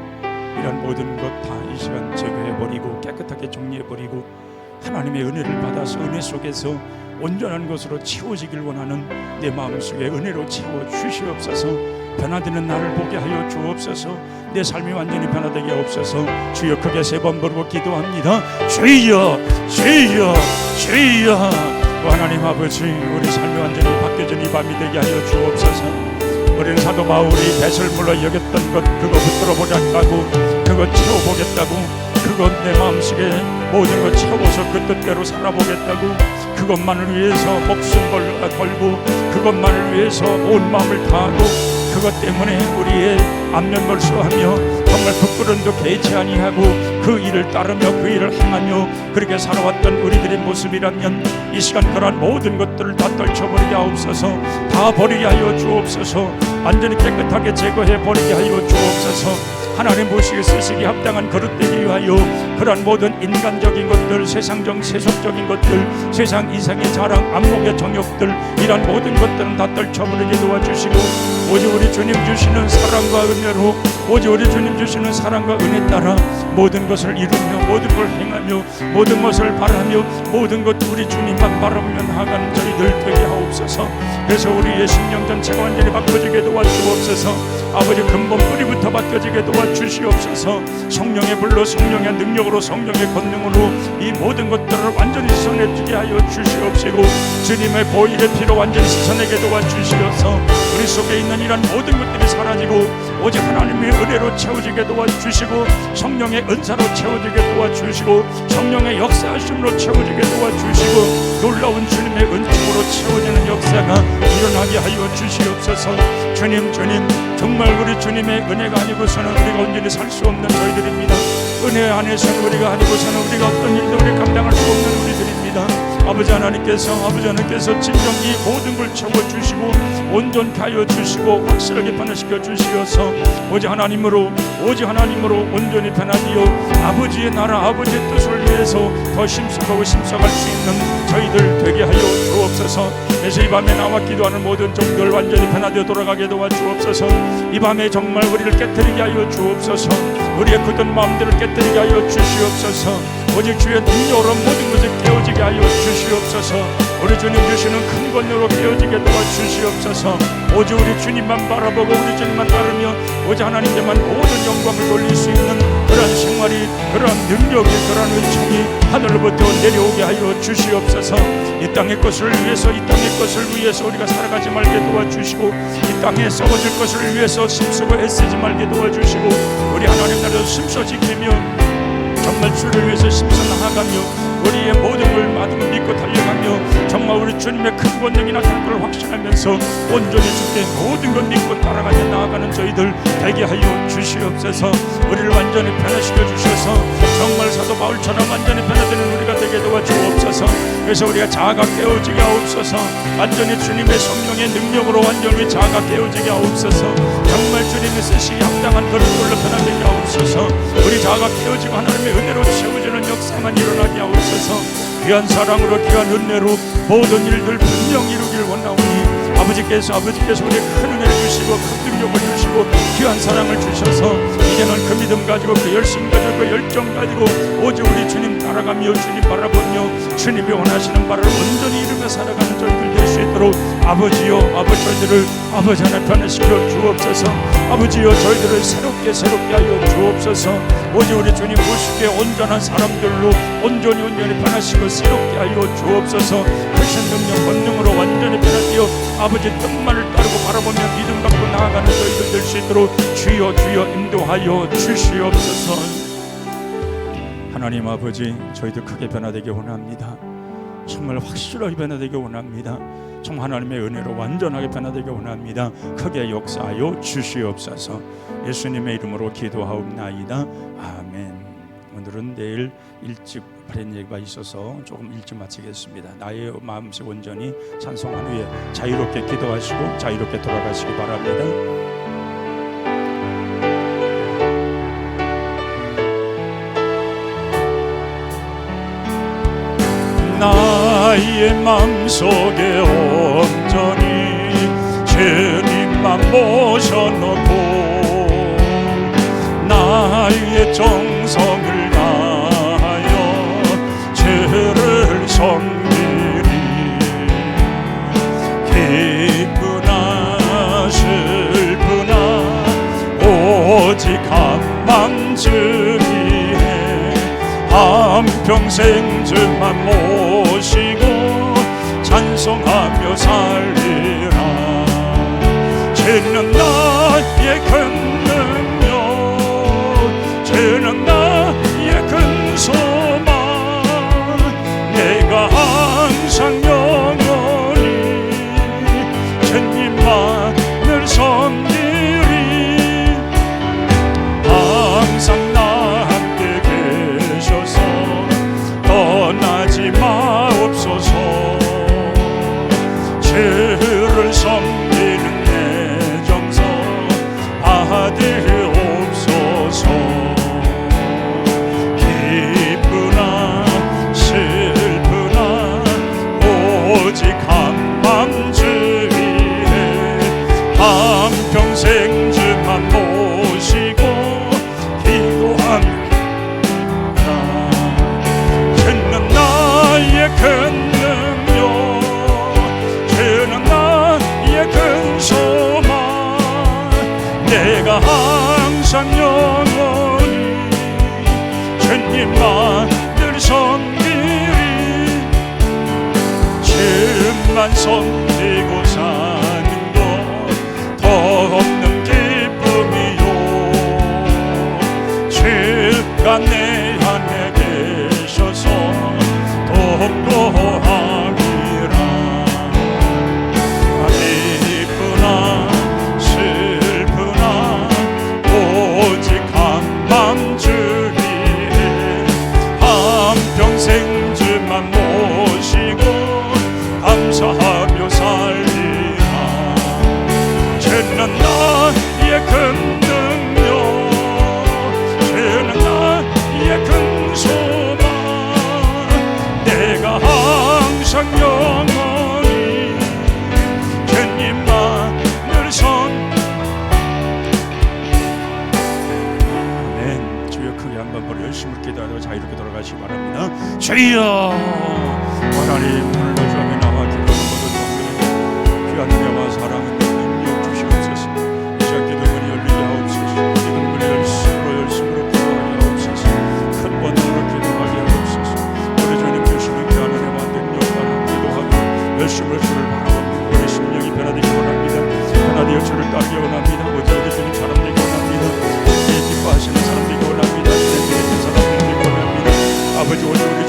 이런 모든 것 다 이 시간 제거해버리고 깨끗하게 정리해버리고 하나님의 은혜를 받아서 은혜 속에서 온전한 것으로 채워지길 원하는 내 마음속에 은혜로 채워주시옵소서. 변화되는 나를 보게 하여 주옵소서. 내 삶이 완전히 변화되게 없어서 주여 크게 3번 부르고 기도합니다. 주여 주여 주여. 하나님 아버지, 우리 삶이 완전히 바뀌어진 이 밤이 되게 하여 주옵소서. 우리는 사도 바울이 뱃을 물러 여겼던 것, 그거 붙들어 보겠다고, 그거 채워보겠다고, 그것 내 마음속에 모든 것 채워서 그 뜻대로 살아보겠다고, 그것만을 위해서 목숨 걸고 그것만을 위해서 온 마음을 다하고, 그것 때문에 우리의 안면벌수하며 정말 부끄럼도 개치 아니하고 그 일을 따르며 그 일을 행하며 그렇게 살아왔던 우리들의 모습이라면 이 시간 그러한 모든 것들을 다 떨쳐버리게 하옵소서. 다 버리게 하여 주옵소서. 완전히 깨끗하게 제거해 버리게 하여 주옵소서. 하나님 보시기에 쓰시기 합당한 그릇 되기 위하여 그러한 모든 인간적인 것들, 세상적 세속적인 것들, 세상 이상의 자랑, 안목의 정욕들, 이러한 모든 것들은 다 떨쳐버리게 도와주시고 오직 우리 주님 주시는 사랑과 은혜로, 오직 우리 주님 주시는 사랑과 은혜 따라 모든 것을 이루며 모든 걸 행하며 모든 것을 바라며 모든 것 우리 주님만 바라보며 나아가는 저희들 되게 하옵소서. 그래서 우리의 심령 전체가 완전히 바꿔지게 도와주옵소서. 아버지, 근본 뿌리부터 바뀌어지게 도와주시옵소서. 성령의 불로, 성령의 능력으로, 성령의 권능으로 이 모든 것들을 완전히 씻어내주게 하여 주시옵시고 주님의 보혈의 피로 완전히 씻어내게 도와주시옵소서. 우리 속에 있는 이런 모든 것들이 사라지고 오직 하나님의 은혜로 채워지게 도와주시고 성령의 은사로 채워지게 도와주시고 성령의 역사하심으로 채워지게 도와주시고 놀라운 주님의 은총으로 채워지는 역사가 일어나게 하여 주시옵소서. 주님, 정말 우리 주님의 은혜가 아니고서는 우리가 온전히 살 수 없는 저희들입니다. 은혜 안에서는 우리가 아니고서는 우리가 어떤 일도 우리 감당할 수 없는 우리들입니다. 아버지 하나님께서 진정 이 모든 걸 채워주시고 온전케 하여 주시고 확실하게 변화시켜 주시어서 오직 하나님으로 온전히 변화되어 아버지의 나라, 아버지의 뜻을 위해서 더 심속하고 심사할 수 있는 저희들 되게 하여 주옵소서. 그래서 이 밤에 나와 기도하는 모든 종들 완전히 변화되어 돌아가게 도와주옵소서. 이 밤에 정말 우리를 깨뜨리게 하여 주옵소서. 우리의 굳은 마음들을 깨뜨리게 하여 주시옵소서. 오직 주의 능력으로 모든 것을 깨어지게 하여 주시옵소서. 우리 주님 주시는 큰 권유로 깨어지게 도와주시옵소서. 오직 우리 주님만 바라보고 우리 주님만 따르며 오직 하나님께만 모든 영광을 돌릴 수 있는 그러한 생활이, 그러한 능력이, 그러한 은총이 하늘로부터 내려오게 하여 주시옵소서. 이 땅의 것을 위해서 우리가 살아가지 말게 도와주시고 이 땅에 썩어질 것을 위해서 힘쓰고 애쓰지 말게 도와주시고 우리 하나님 나라를 힘써 지키며 정말 주를 위해서 힘써 나아가며 우리의 모든 걸 믿고 달려가며 바라보며 정말 우리 주님의 큰 권능이 나타날 걸 확신하면서 온전히 주께 모든 것 믿고 따라가며 나아가는 저희들 되게 하여 주시옵소서. 우리를 완전히 변화시켜 주셔서 정말 사도 바울처럼 완전히 변화되는 우리가 되게 도와주옵소서. 그래서 우리가 자아가 깨어지게 하옵소서. 완전히 주님의 성령의 능력으로 완전히 자아가 깨어지게 하옵소서. 정말 주님의 쓰시기 합당한 그런 걸로 변화되게 하옵소서. 우리 자아가 깨어지고 하나님의 은혜로 채워지는 역사만 일어나게 하옵소서. 귀한 사랑으로 귀한 은혜로 모든 일들 분명 이루길 원하오니 아버지께서 우리에게 큰 은혜를 주시고 큰 능력을 주시고 귀한 사랑을 주셔서 이제는 그 믿음 가지고 그 열심 가지고 그 열정 가지고 오직 우리 주님 따라가며 주님 바라보며 주님이 원하시는 바를 온전히 이루며 살아가는 저희들 될 수 있도록 아버지여 아버지 저희들을 아버지 하나 변화시켜 주옵소서. 아버지여 저희들을 새롭게 하여 주옵소서. 오직 우리 주님 보시기에 온전한 사람들로 온전히 변화시고 새롭게 하여 주옵소서. 크신 능력 권능으로 완전히 변화되어 아버지 뜻만을 따르고 바라보며 믿음 갖고 나아가는 저희들 될 수 있도록 주여 인도하여 주시옵소서. 하나님 아버지 저희들 크게 변화되게 원합니다. 정말 확실하게 변화되게 원합니다. 정말 하나님의 은혜로 완전하게 변화되게 원합니다. 크게 역사하여 주시옵소서. 예수님의 이름으로 기도하옵나이다. 아멘. 오늘은 내일 일찍 바른 얘기가 있어서 조금 일찍 마치겠습니다. 나의 마음속 온전히 찬송한 후에 자유롭게 기도하시고 자유롭게 돌아가시기 바랍니다. 나의 맘속에 온전히 주님만 모셔놓고 나의 정성을 다하여 주를 섬기리. 기쁘나 슬프나 오직 한만 주기에 한평생 주만 모시고 찬송하며 살리라. 주는 나의 큰 능력, 주는 나의 큰 소망, 내가 항상 영원히 주님만을 섬기리. 항상 나 함께 계셔서 떠나지 마옵소서. 주를 섬기는 내 정성 받으옵소서. 기쁘나 슬프나 오직 한맘 주위에 한평생 주만 모시고 기도합니다. 주는 나의 큰 능력, 주는 나의 큰 소망, 내가 항상 영원히 주님만을 섬기리. 주만 섬기고 사는 것 더 없는 기쁨이요. 주가 내 안에 계셔서 돕고 하리라. 기쁘나 슬프나 오직 한맘 주위에 한평생 주만 모시고 감사하며 살리라. 주는 나의 큰 능력, 주는 나의 큰 소망, 내가 항상 영원히 주님만을 아멘. 주여 크게 한번 버려 열심히 기도하고 자유롭게 돌아가시기 바랍니다. 주여 하나님 불러주며 나와 기도하는 모든 성도들에게 귀한 은혜와 사랑은 능력 주시옵소서. 이 시간 기도문이 열리게 하옵소서. 기도문이 열심으로 기도하게 하옵소서. 큰 권능으로 기도하게 하옵소서. 우리 주님 주시는 귀한 은혜와 능력과 기도하고 열심을 주를 바라봅니다. 우리 심령이 변화되기 원합니다. 변화되어 주를 따르기 원합니다. 오직 우리 주님 사람 되기 원합니다. 주님 기뻐하시는 사람 되기 원합니다. 주님 믿는 사람 되기 원합니다. 아버지 오직 우리